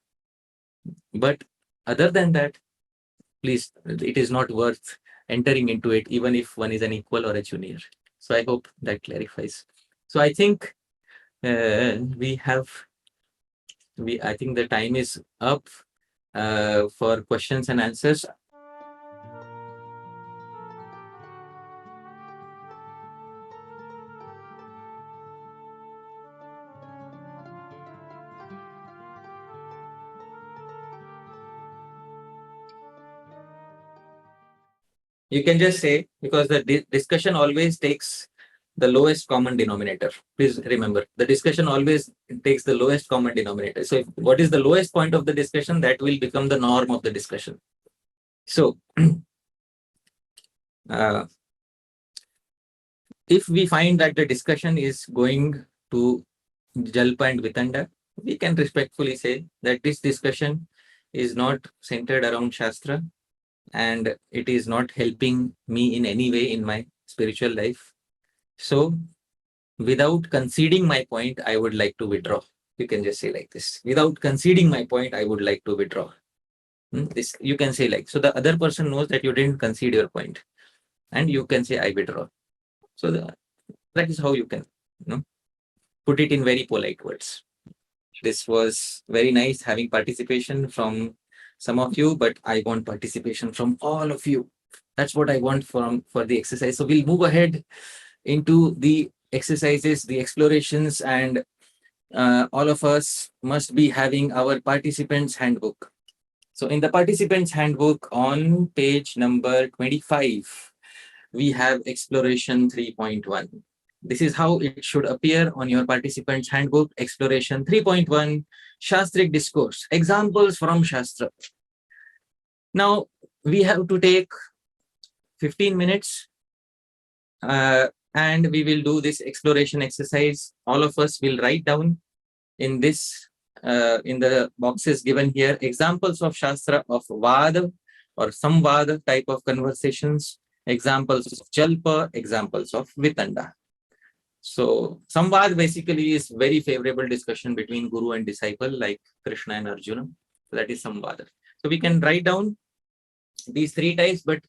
But other than that, please, it is not worth entering into it, even if one is an equal or a junior. So I hope that clarifies. So I think I think the time is up for questions and answers. You can just say, because the discussion always takes the lowest common denominator. Please remember, the discussion always takes the lowest common denominator. So what is the lowest point of the discussion, that will become the norm of the discussion. So if we find that the discussion is going to jalpa and vitanda, we can respectfully say that this discussion is not centered around Shastra and it is not helping me in any way in my spiritual life. So without conceding my point, I would like to withdraw. You can just say like this. Without conceding my point, I would like to withdraw. This you can say like, so the other person knows that you didn't concede your point. And you can say, I withdraw. So that is how you can, put it in very polite words. This was very nice having participation from some of you, but I want participation from all of you. That's what I want for the exercise. So we'll move ahead into the exercises, the explorations, and all of us must be having our participants handbook. So in the participants handbook on page number 25, we have exploration 3.1. This is how it should appear on your participants handbook. Exploration 3.1, Shastric discourse, examples from Shastra. Now we have to take 15 minutes and we will do this exploration exercise. All of us will write down in this in the boxes given here examples of Shastra of vada or samvada type of conversations, examples of jalpa, examples of vitanda. So samvad basically is very favorable discussion between guru and disciple, like Krishna and Arjuna. So that is samvada. So we can write down these three types, but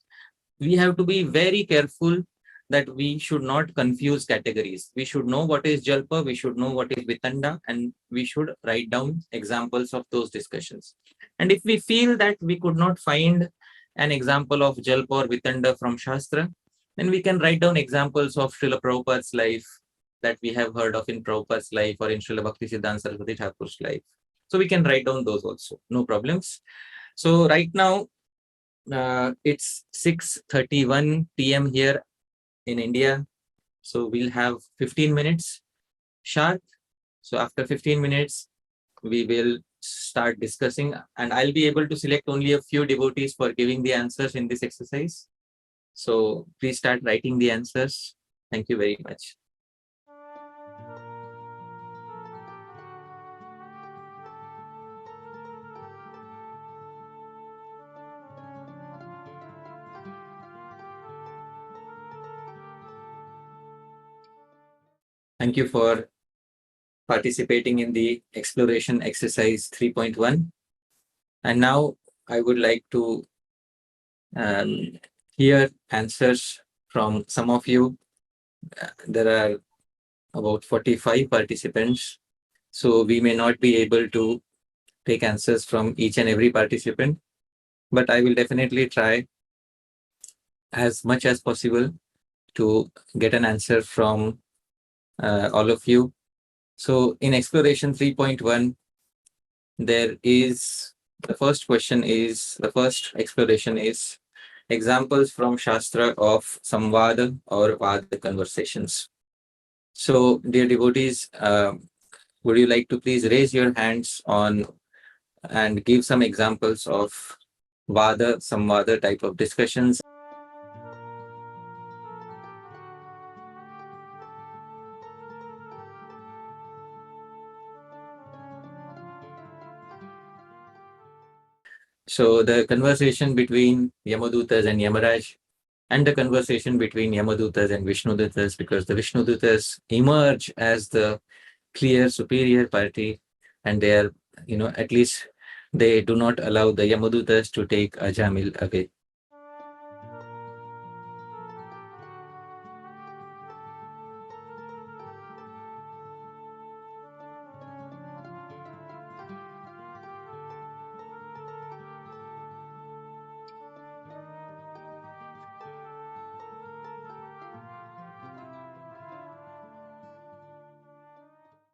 we have to be very careful that we should not confuse categories. We should know what is jalpa, we should know what is vitanda, and we should write down examples of those discussions. And if we feel that we could not find an example of jalpa or vitanda from Shastra, then we can write down examples of Srila Prabhupada's life that we have heard of in Prabhupada's life or in Srila Bhakti Siddhanta Saraswati Thakur's life. So we can write down those also, no problems. So right now, it's 6:31 p.m. here in India. So we'll have 15 minutes sharp. So after 15 minutes, we will start discussing, and I'll be able to select only a few devotees for giving the answers in this exercise. So please start writing the answers. Thank you very much. Thank you for participating in the exploration exercise 3.1. And now I would like to hear answers from some of you. There are about 45 participants, so we may not be able to take answers from each and every participant, but I will definitely try as much as possible to get an answer from all of you. So in exploration 3.1, there is the first exploration is examples from Shastra of samvada or vada conversations. So dear devotees, would you like to please raise your hands on and give some examples of vada, samvada type of discussions? So the conversation between Yamadutas and Yamaraj, and the conversation between Yamadutas and Vishnudutas, because the Vishnudutas emerge as the clear superior party, and they are, at least they do not allow the Yamadutas to take Ajamil away.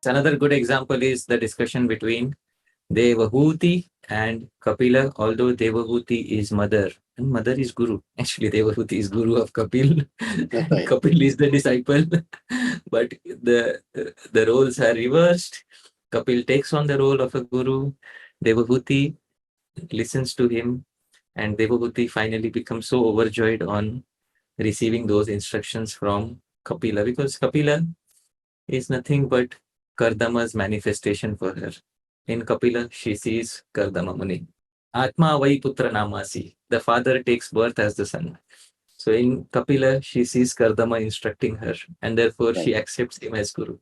Another good example is the discussion between Devahuti and Kapila, although Devahuti is mother and mother is guru. Actually, Devahuti is guru of Kapil. Right. Kapil is the disciple, but the roles are reversed. Kapil takes on the role of a guru. Devahuti listens to him, and Devahuti finally becomes so overjoyed on receiving those instructions from Kapila, because Kapila is nothing but Kardama's manifestation for her. In Kapila, she sees Kardama Muni. Atma Vai Putra Namasi. The father takes birth as the son. So in Kapila, she sees Kardama instructing her, and therefore she accepts him as Guru.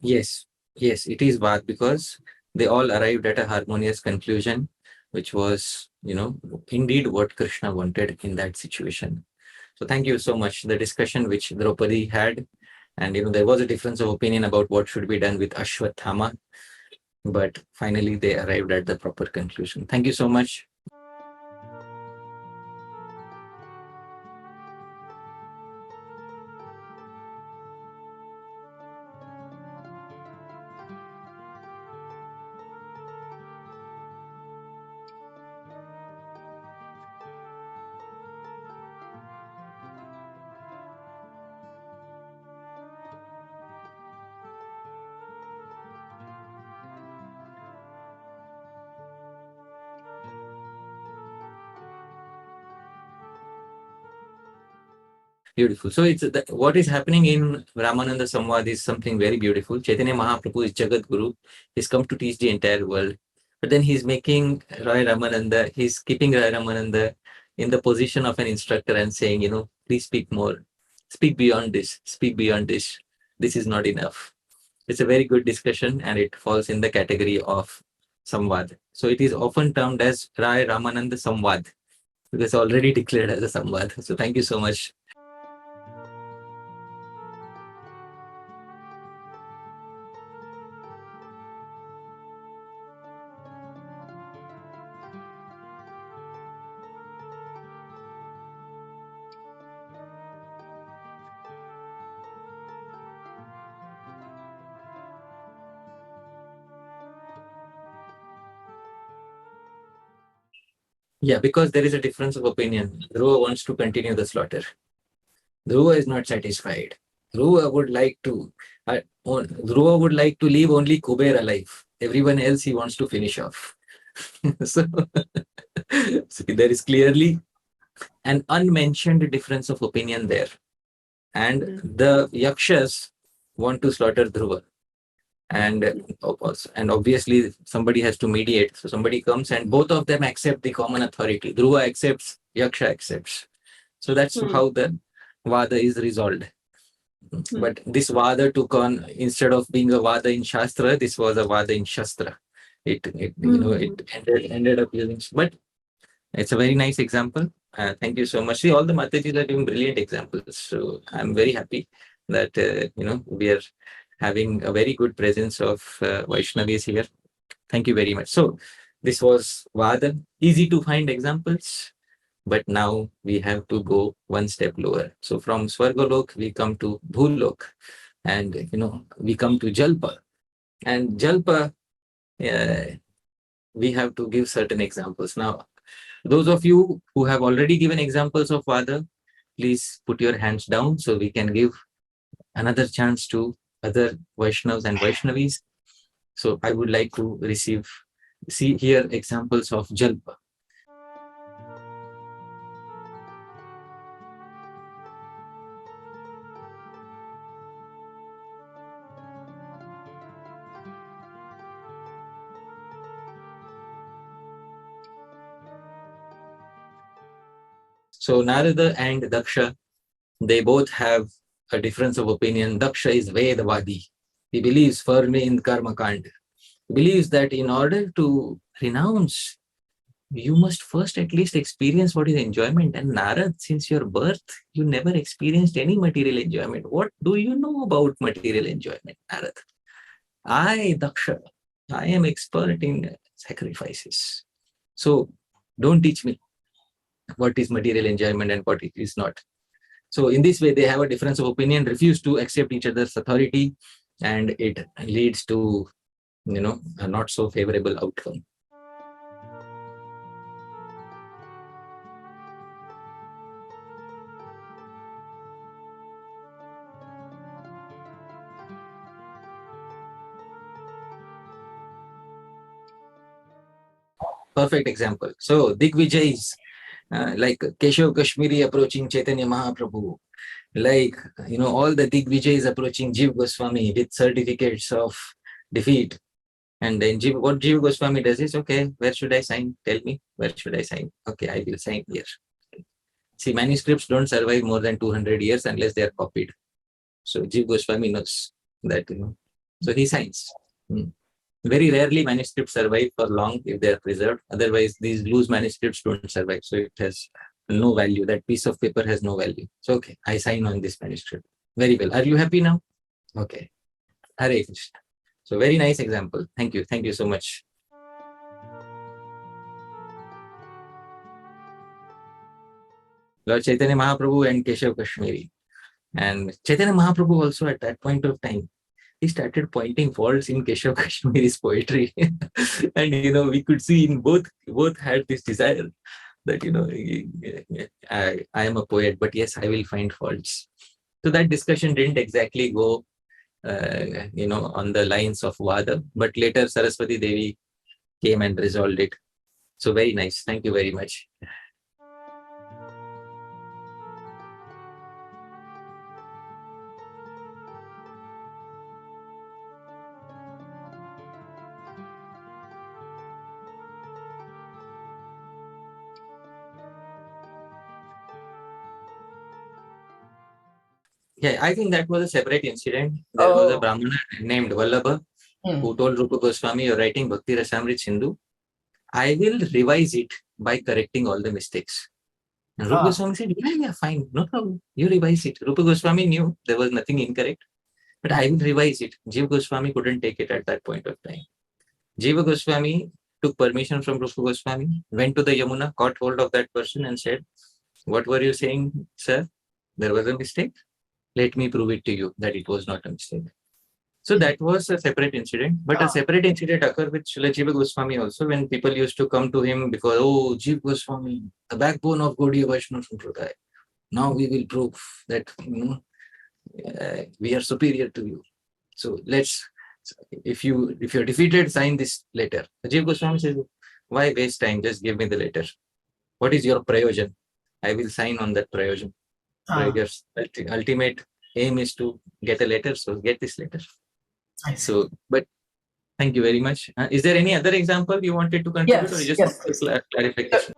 Yes, yes, it is vada because they all arrived at a harmonious conclusion, which was, indeed what Krishna wanted in that situation. So thank you so much. The discussion which Draupadi had, and there was a difference of opinion about what should be done with Ashwathama, but finally they arrived at the proper conclusion. Thank you so much. Beautiful. So it's what is happening in Ramananda Samvad is something very beautiful. Chaitanya Mahaprabhu is Jagat Guru. He's come to teach the entire world. But then he's making Rai Ramananda, he's keeping Rai Ramananda in the position of an instructor and saying, please speak more. Speak beyond this. Speak beyond this. This is not enough. It's a very good discussion and it falls in the category of Samvad. So it is often termed as Rai Ramananda Samvad because already declared as a Samvad. So thank you so much. Yeah, because there is a difference of opinion. Dhruva wants to continue the slaughter. Dhruva is not satisfied. Dhruva would like to leave only Kuber alive. Everyone else he wants to finish off. so, so there is clearly an unmentioned difference of opinion there. And the Yakshas want to slaughter Dhruva. And obviously somebody has to mediate. So somebody comes and both of them accept the common authority. Dhruva accepts, Yaksha accepts. So that's how the vada is resolved. But this vada took on, instead of being a vada in Shastra, this was a vada in Shastra. It ended up using, but it's a very nice example. Thank you so much. See, all the Matajis are giving brilliant examples. So I'm very happy that, we are having a very good presence of Vaishnavis here. Thank you very much. So this was Vada. Easy to find examples, but now we have to go one step lower. So from Swargalok, we come to Bhulok, and, we come to Jalpa. And Jalpa, we have to give certain examples. Now, those of you who have already given examples of Vada, please put your hands down so we can give another chance to other Vaishnavas and Vaishnavis. So I would like to see here examples of Jalpa. So Narada and Daksha, they both have a difference of opinion. Daksha is Vedavadi. He believes firmly in Karma Kand. He believes that in order to renounce, you must first at least experience what is enjoyment. And Narad, since your birth, you never experienced any material enjoyment. What do you know about material enjoyment, Narad? I, Daksha, I am expert in sacrifices. So don't teach me what is material enjoyment and what it is not. So in this way, they have a difference of opinion, refuse to accept each other's authority, and it leads to, a not so favorable outcome. Perfect example. So Digvijay's, like Keshav Kashmiri approaching Chaitanya Mahaprabhu, like, all the Digvijay's approaching Jiv Goswami with certificates of defeat. And then what Jiv Goswami does is, okay, where should I sign? Tell me, where should I sign? Okay, I will sign here. See, manuscripts don't survive more than 200 years unless they are copied. So Jiv Goswami knows that, So he signs. Very rarely manuscripts survive for long if they are preserved. Otherwise, these loose manuscripts don't survive. So it has no value. That piece of paper has no value. So okay, I sign on this manuscript. Very well. Are you happy now? Okay. Hare Krishna. So very nice example. Thank you. Thank you so much. Lord Chaitanya Mahaprabhu and Keshav Kashmiri. And Chaitanya Mahaprabhu also at that point of time, he started pointing faults in Keshav Kashmiri's poetry. And, we could see in both had this desire that, I am a poet, but yes, I will find faults. So that discussion didn't exactly go, on the lines of vada, but later Saraswati Devi came and resolved it. So very nice. Thank you very much. Yeah, I think that was a separate incident. There was a Brahmana named Vallabha who told Rupa Goswami, you're writing Bhakti Rasamrit Sindhu. I will revise it by correcting all the mistakes. And Rupa Goswami said, yeah, fine, no problem. You revise it. Rupa Goswami knew there was nothing incorrect, but I will revise it. Jiva Goswami couldn't take it at that point of time. Jiva Goswami took permission from Rupa Goswami, went to the Yamuna, caught hold of that person and said, what were you saying, sir? There was a mistake. Let me prove it to you that it was not a mistake. So that was a separate incident, but a separate incident occurred with Srila Jiva Goswami also, when people used to come to him because, Jiva Goswami, the backbone of Gaudiya Vaishnava Sampradaya. Now we will prove that we are superior to you. So if you're defeated, sign this letter. Jiva Goswami says, why waste time? Just give me the letter. What is your prayojan? I will sign on that prayojan. Your ultimate aim is to get a letter, so get this letter. So, but thank you very much. Is there any other example you wanted to contribute, or you just want clarification?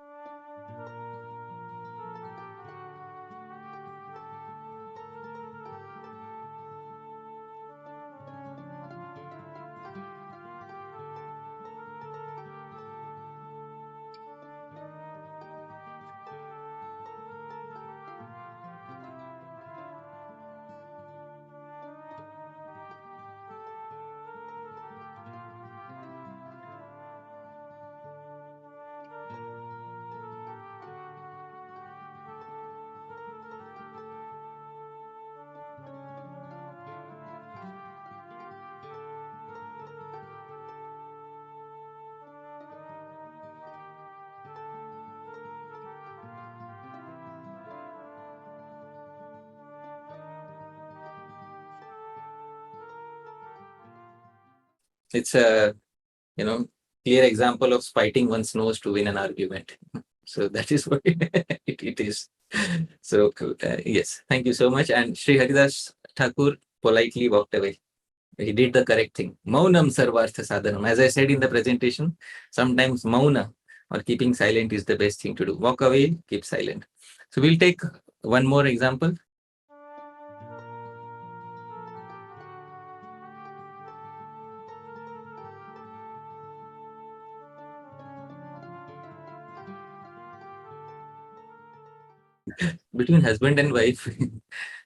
It's a clear example of spiting one's nose to win an argument. So that is what it is. So yes, thank you so much. And Sri Haridas Thakur politely walked away. He did the correct thing. Maunam sarvartha sadhanam. As I said in the presentation, sometimes mauna or keeping silent is the best thing to do. Walk away, keep silent. So we'll take one more example. Between husband and wife,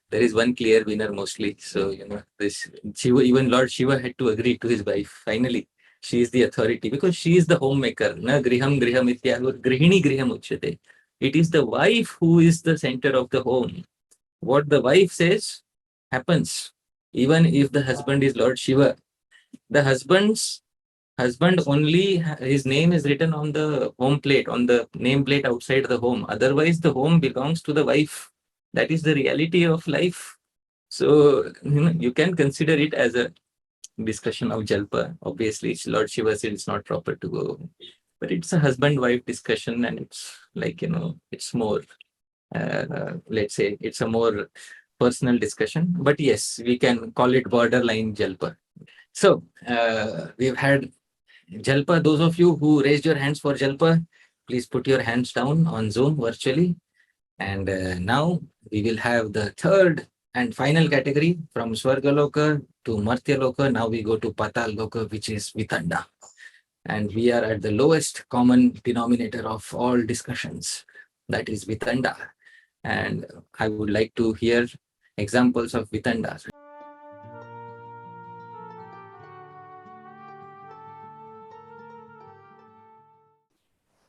there is one clear winner mostly. So, this Shiva, even Lord Shiva had to agree to his wife. Finally, she is the authority because she is the homemaker. Na griham griham ityagur grihini griham uchyate. It is the wife who is the center of the home. What the wife says happens. Even if the husband is Lord Shiva, the husband only, his name is written on the home plate, on the name plate outside the home. Otherwise, the home belongs to the wife. That is the reality of life. So, you can consider it as a discussion of jalpa. Obviously, Lord Shiva said it's not proper to go. But it's a husband-wife discussion, and it's like, it's more, let's say, it's a more personal discussion. But yes, we can call it borderline jalpa. So, we've had jalpa. Those of you who raised your hands for jalpa, please put your hands down on Zoom virtually. And now we will have the third And final category, from Swargaloka to Martyaloka, now we go to Pataloka, which is Vitanda. And we are at the lowest common denominator of all discussions, that is Vitanda. And I would like to hear examples of Vitanda.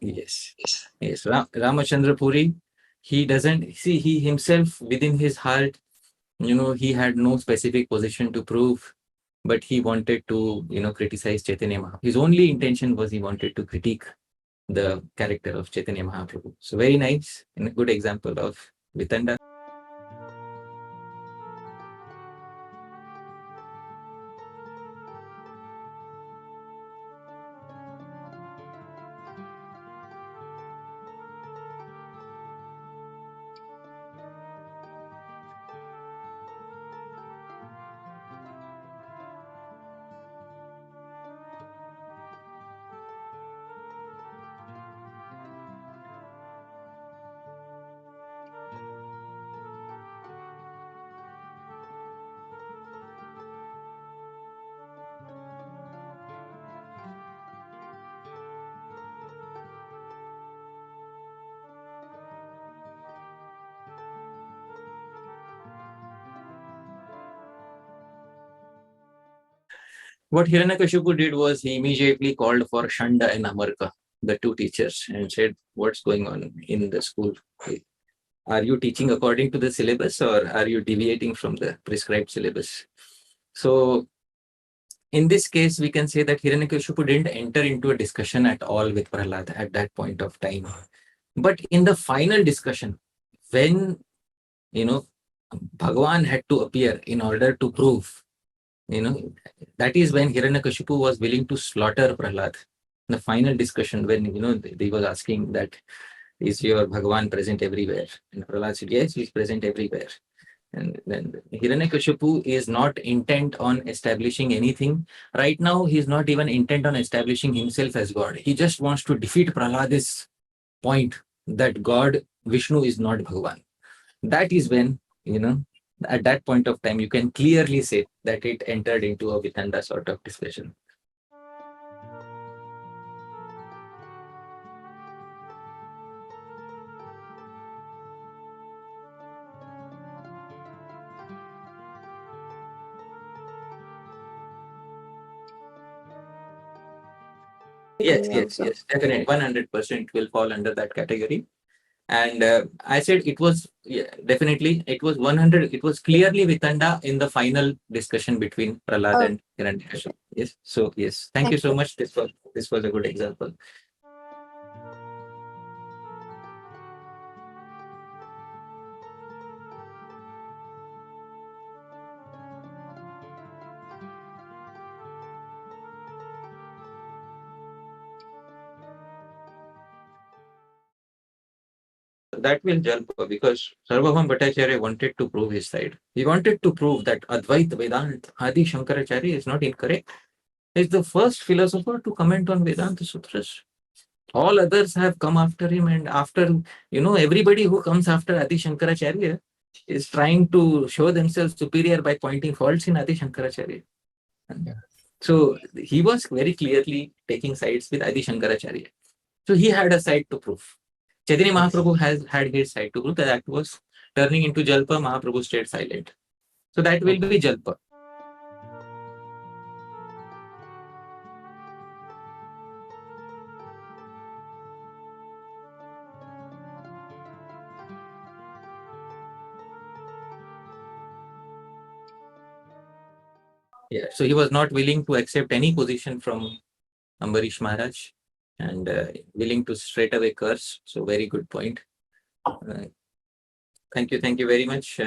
Yes, Ramachandra Puri, he doesn't see, he himself within his heart, he had no specific position to prove, but he wanted to, criticize Chaitanya Mahaprabhu. His only intention was he wanted to critique the character of Chaitanya Mahaprabhu. So very nice and a good example of Vitanda. What Hiranyakashipu did was he immediately called for Shanda and Amarka, the two teachers, and said, what's going on in the school? Are you teaching according to the syllabus or are you deviating from the prescribed syllabus? So in this case, we can say that Hiranyakashipu didn't enter into a discussion at all with Prahlad at that point of time. But in the final discussion, when, Bhagavan had to appear in order to prove, that is when Hiranyakashipu was willing to slaughter Prahlad. The final discussion when, they were asking that, is your Bhagavan present everywhere? And Prahlad said, yes, he's present everywhere. And then Hiranyakashipu is not intent on establishing anything. Right now, he's not even intent on establishing himself as God. He just wants to defeat Prahlad's point that God, Vishnu, is not Bhagavan. That is when, at that point of time, you can clearly say that it entered into a Vitanda sort of discussion. Yes, definitely. 100% will fall under that category. And I said it was, definitely, it was 100, it was clearly Vitanda in the final discussion between Prahlad and Hiranyakashipu. Yes. So, yes, thank you so much. This was a good example. That will jalpa, because Sarvabhauma Bhattacharya wanted to prove his side. He wanted to prove that Advaita Vedanta, Adi Shankaracharya is not incorrect. He is the first philosopher to comment on Vedanta Sutras. All others have come after him, and after, everybody who comes after Adi Shankaracharya is trying to show themselves superior by pointing faults in Adi Shankaracharya. So he was very clearly taking sides with Adi Shankaracharya. So he had a side to prove. Chaitanya Mahaprabhu has had his side to prove. That was turning into jalpa. Mahaprabhu stayed silent. So that will be jalpa. Yeah. So he was not willing to accept any position from Ambarish Maharaj, and willing to straight away curse. So very good point. Thank you very much.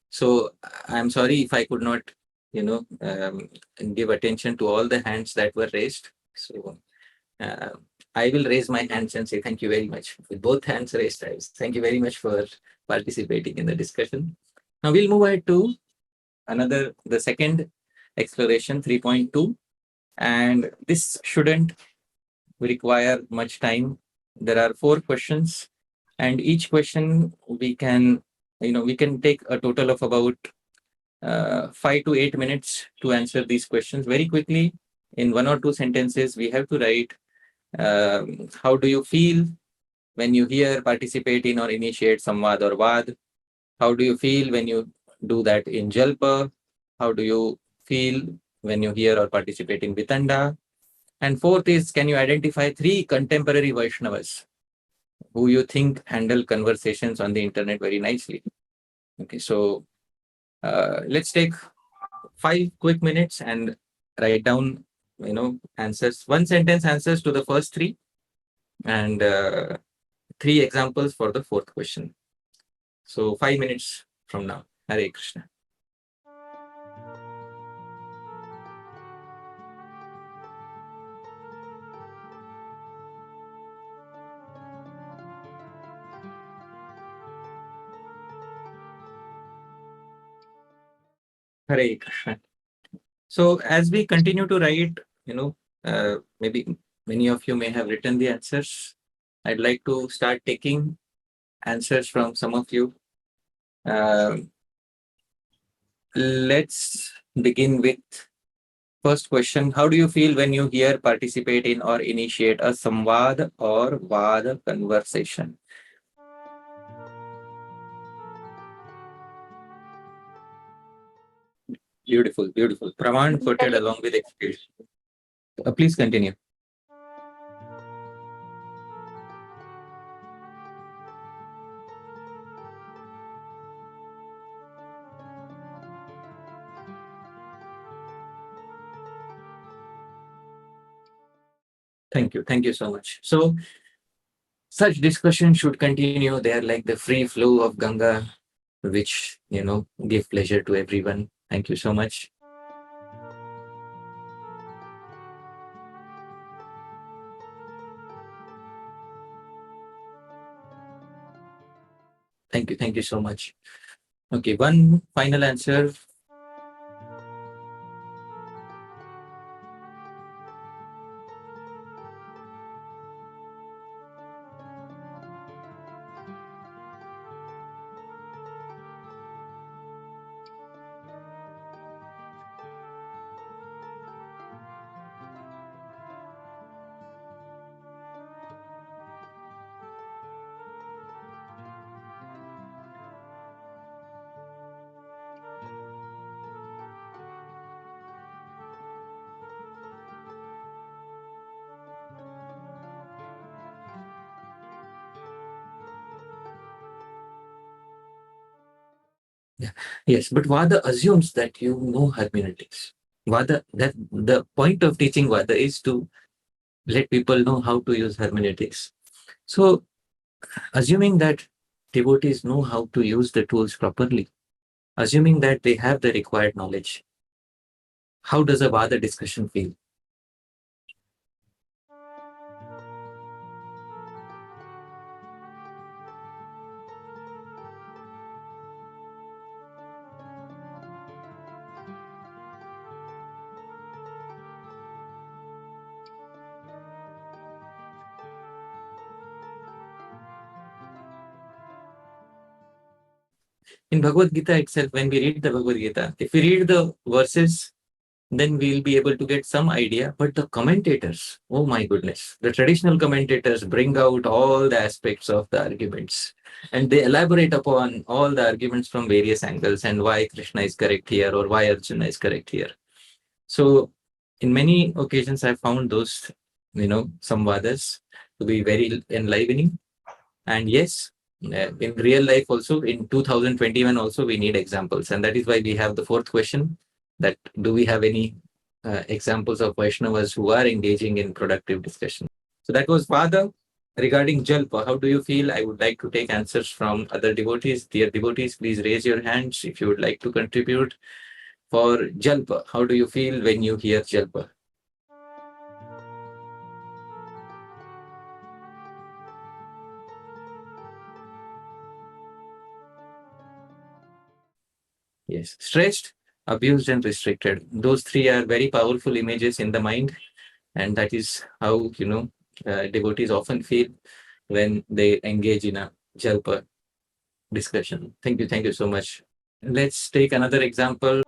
So I'm sorry if I could not, give attention to all the hands that were raised. So I will raise my hands and say thank you very much. With both hands raised, thank you very much for participating in the discussion. Now we'll move ahead to the second exploration, 3.2. And this shouldn't require much time. There are 4 questions, and each question we can, we can take a total of about 5 to 8 minutes to answer these questions very quickly. In 1 or 2 sentences, we have to write, how do you feel when you hear, participate in, or initiate samvad or vad? How do you feel when you do that in jalpa? How do you feel when you hear or participate in vitanda? And fourth is, can you identify 3 contemporary Vaishnavas who you think handle conversations on the internet very nicely? Okay, so let's take 5 quick minutes and write down, answers, 1 sentence answers to the first 3, and 3 examples for the 4th question. So 5 minutes from now. Hare Krishna. Hare Krishna. So as we continue to write, maybe many of you may have written the answers. I'd like to start taking answers from some of you. Let's begin with first question. How do you feel when you hear, participate in, or initiate a samvad or vada conversation? Beautiful, beautiful. Praman quoted along with experience. Please continue. Thank you. Thank you so much. So such discussion should continue. They are like the free flow of Ganga, which, give pleasure to everyone. Thank you so much. Thank you. Thank you so much. Okay, one final answer. Yeah. Yes, but Vada assumes that you know hermeneutics. Vada, that the point of teaching Vada is to let people know how to use hermeneutics. So, assuming that devotees know how to use the tools properly, assuming that they have the required knowledge, how does a Vada discussion feel? In Bhagavad Gita itself, when we read the Bhagavad Gita, if we read the verses, then we'll be able to get some idea. But the commentators, oh my goodness, the traditional commentators bring out all the aspects of the arguments, and they elaborate upon all the arguments from various angles and why Krishna is correct here or why Arjuna is correct here. So in many occasions, I found those, samvadas to be very enlivening. And yes, in real life also, in 2021 also, we need examples. And that is why we have the 4th question, that do we have any examples of Vaishnavas who are engaging in productive discussion? So that was Vada. Regarding Jalpa, how do you feel? I would like to take answers from other devotees. Dear devotees, please raise your hands if you would like to contribute. For Jalpa, how do you feel when you hear Jalpa? Yes, stressed, abused, and restricted. Those 3 are very powerful images in the mind. And that is how, devotees often feel when they engage in a jalpa. discussion. Thank you so much. Let's take another example.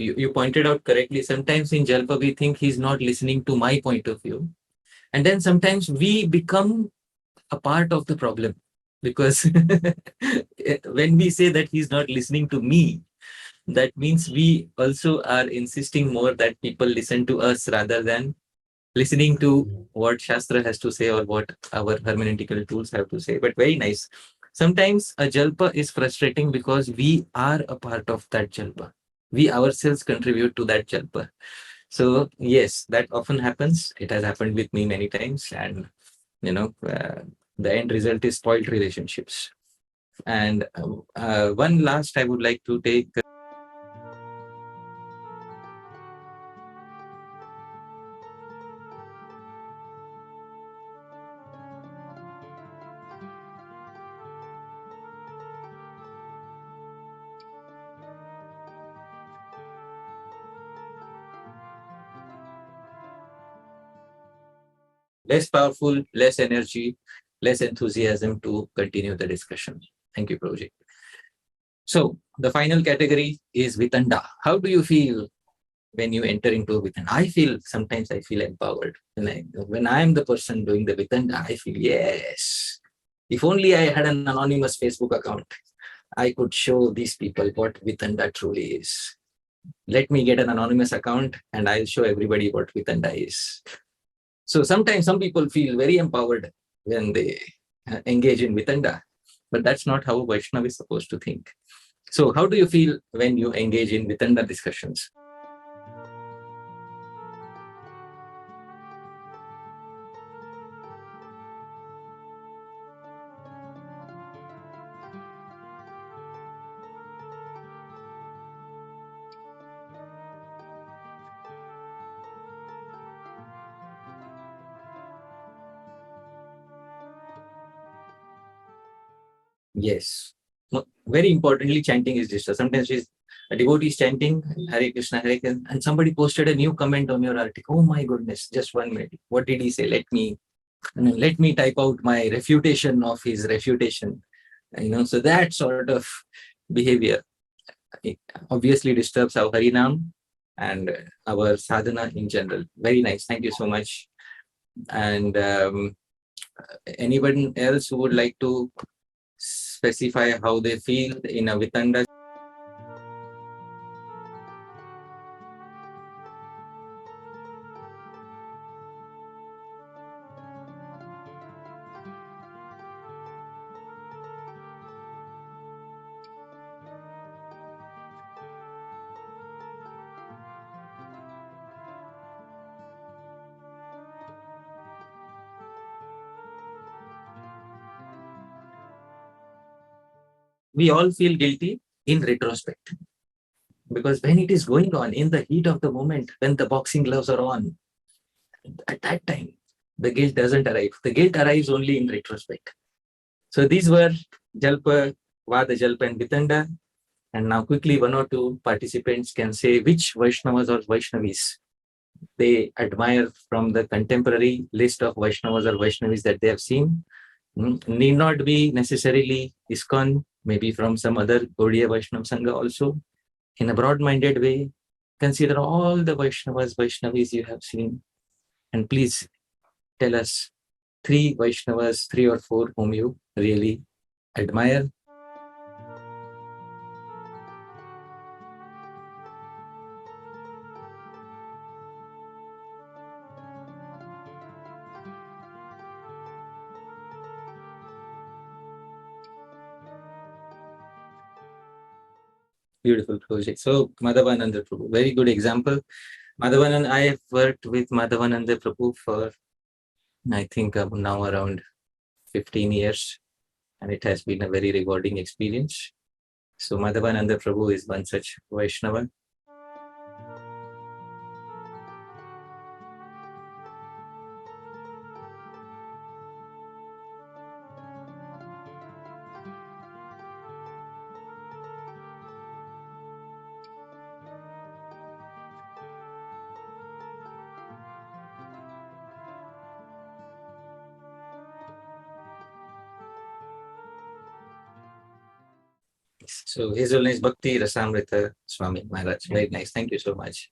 You pointed out correctly. Sometimes in jalpa, we think he's not listening to my point of view. And then sometimes we become a part of the problem, because when we say that he's not listening to me, that means we also are insisting more that people listen to us rather than listening to what Shastra has to say or what our hermeneutical tools have to say. But very nice. Sometimes a jalpa is frustrating because we are a part of that jalpa. We ourselves contribute to that jalpa. So yes, that often happens. It has happened with me many times, and the end result is spoiled relationships. And one last I would like to take. Less powerful, less energy, less enthusiasm to continue the discussion. Thank you, Prabhuji. So the final category is vitanda. How do you feel when you enter into a vitanda? Sometimes I feel empowered. When I am the person doing the vitanda, I feel, yes, if only I had an anonymous Facebook account, I could show these people what vitanda truly is. Let me get an anonymous account and I'll show everybody what vitanda is. So sometimes some people feel very empowered when they engage in vitanda, but that's not how Vaishnava is supposed to think. So how do you feel when you engage in vitanda discussions? Yes. Very importantly, chanting is disturbed. Sometimes a devotee is chanting Hare Krishna, Hare Krishna, and somebody posted a new comment on your article. Oh my goodness, just 1 minute. What did he say? Let me type out my refutation of his refutation. So that sort of behavior, it obviously disturbs our Harinam and our sadhana in general. Very nice. Thank you so much. And anyone else who would like to specify how they feel in a vitanda? We all feel guilty in retrospect, because when it is going on in the heat of the moment, when the boxing gloves are on, at that time the guilt doesn't arrive. The guilt arrives only in retrospect. So these were jalpa, vada, jalpa, and vitanda. And now quickly, one or two participants can say which Vaishnavas or Vaishnavis they admire from the contemporary list of Vaishnavas or Vaishnavis that they have seen. Need not be necessarily ISKCON, maybe from some other Gaudiya Vaishnava Sangha also. In a broad-minded way, consider all the Vaishnavas, Vaishnavis you have seen, and please tell us 3 Vaishnavas, 3 or 4 whom you really admire. beautiful project. So Madhavananda Prabhu, very good example. Madhavananda, I have worked with Madhavananda Prabhu for, I think, now around 15 years, and it has been a very rewarding experience. So Madhavananda Prabhu is one such Vaishnava. So His Holiness Bhakti Rasamrita Swami Maharaj, very nice. Thank you so much.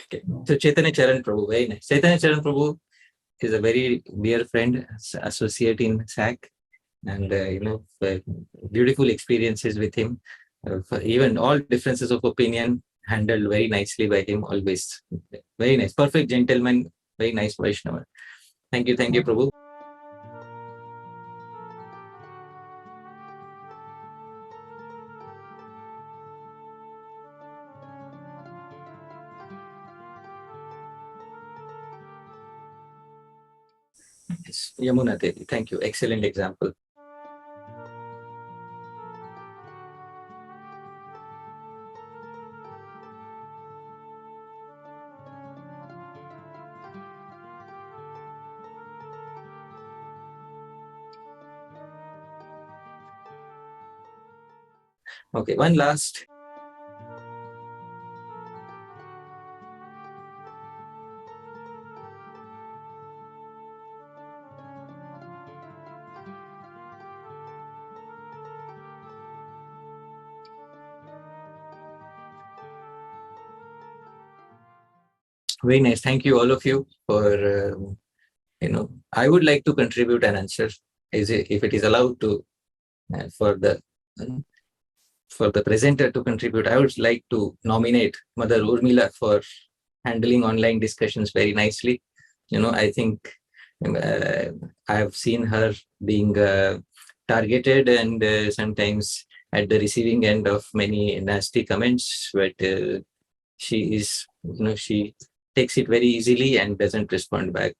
Okay. So Chaitanya Charan Prabhu, very nice. Chaitanya Charan Prabhu is a very dear friend, associate in SAC, and beautiful experiences with him. Even all differences of opinion handled very nicely by him always. Very nice, perfect gentleman, very nice Vaishnava. Thank you, Prabhu. Yes, Yamuna Devi, thank you. Excellent example. Okay, one last. Very nice. Thank you, all of you, for, I would like to contribute an answer, if it is allowed to, for the presenter to contribute. I would like to nominate Mother Urmila for handling online discussions very nicely. I think I have seen her being targeted and sometimes at the receiving end of many nasty comments, but she is, she takes it very easily and doesn't respond back.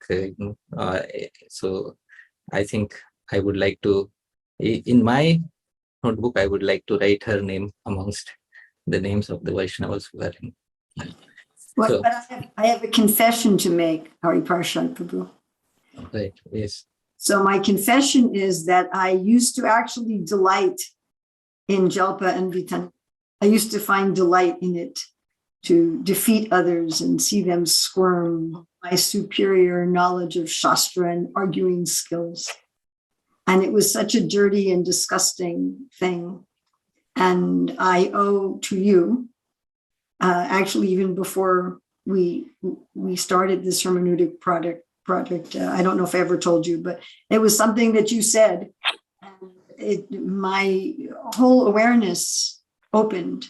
So I think I would like to, in my notebook, I would like to write her name amongst the names of the Vaishnavas who are in. But I have a confession to make, Hari Pārṣada Prabhu. Right, yes. So my confession is that I used to actually delight in jalpa and vitanda. I used to find delight in it, to defeat others and see them squirm, my superior knowledge of Shastra and arguing skills. And it was such a dirty and disgusting thing. And I owe to you, actually, even before we started this hermeneutic project, I don't know if I ever told you, but it was something that you said. My whole awareness opened.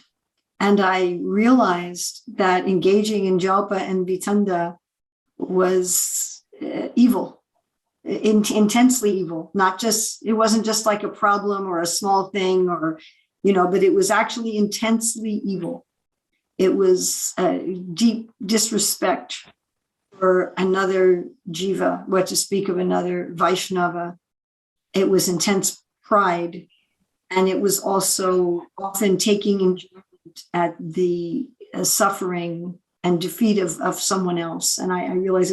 And I realized that engaging in jalpa and vitanda was evil, intensely evil. It wasn't just like a problem or a small thing, or, but it was actually intensely evil. It was deep disrespect for another jiva, what to speak of another Vaishnava. It was intense pride. And it was also often taking enjoyment at the suffering and defeat of someone else. And I realized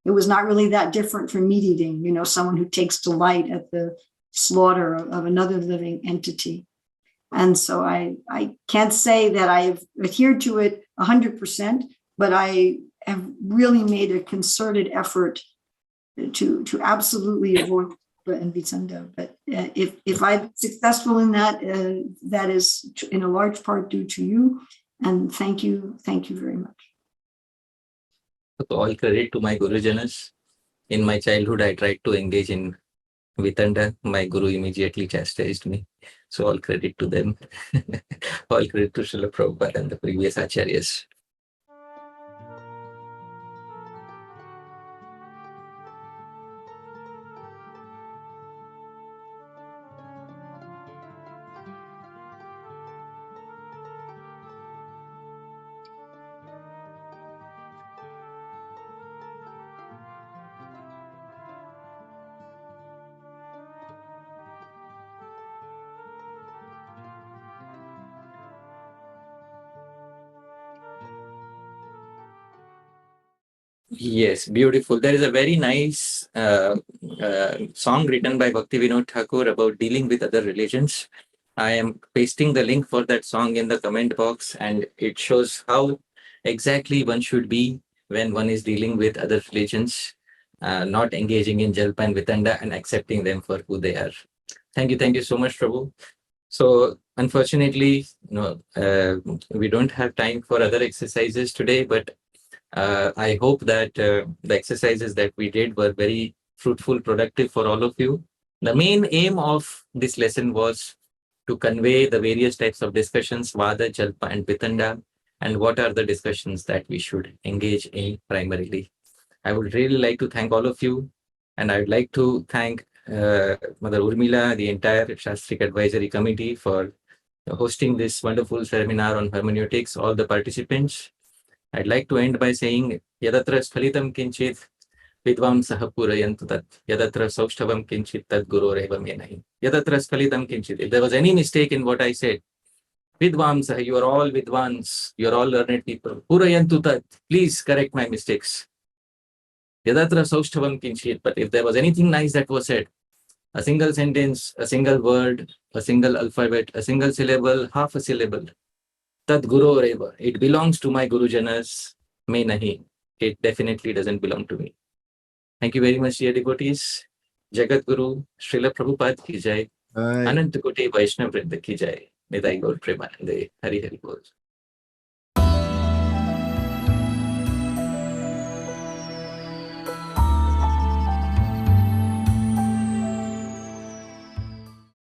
it was not really that different from meat eating, someone who takes delight at the slaughter of another living entity. And so I can't say that I've adhered to it 100%, but I have really made a concerted effort to absolutely avoid and vitanda. But if I'm successful in that, that is in a large part due to you. And thank you very much. All credit to my Gurujanas. In my childhood, I tried to engage in vitanda. My Guru immediately chastised me. So all credit to them. All credit to Srila Prabhupada and the previous acharyas. Yes, beautiful. There is a very nice song written by Bhakti Vinod Thakur about dealing with other religions. I am pasting the link for that song in the comment box, and it shows how exactly one should be when one is dealing with other religions, not engaging in jalpa and vitanda and accepting them for who they are. Thank you so much, Prabhu. So unfortunately, we don't have time for other exercises today, but I hope that the exercises that we did were very fruitful, productive for all of you. The main aim of this lesson was to convey the various types of discussions, vada, jalpa, and vitanda, and what are the discussions that we should engage in primarily. I would really like to thank all of you, and I would like to thank Mother Urmila, the entire Shastric Advisory Committee for hosting this wonderful seminar on hermeneutics, all the participants. I'd like to end by saying, Yadatra sphalitam kinchit vidvamsah purayantu tat, Yadatra saushthavam kinchit tat guroreva menahi. Yadatra sphalitam kinchit. If there was any mistake in what I said, vidvamsah, you are all vidvans, you are all learned people. Purayantu tat, please correct my mistakes. Yadatra saushthavam kinchit. But if there was anything nice that was said, a single sentence, a single word, a single alphabet, a single syllable, half a syllable, Tad Guru Reva. It belongs to my Gurujanas. May nahi. It definitely doesn't belong to me. Thank you very much, dear devotees. Jagat Guru, Srila Prabhupada ki jai. Anant Koti Vaishnav Vrinda ki jai. Nidai Gaur Premanande. Hari Hari Bol.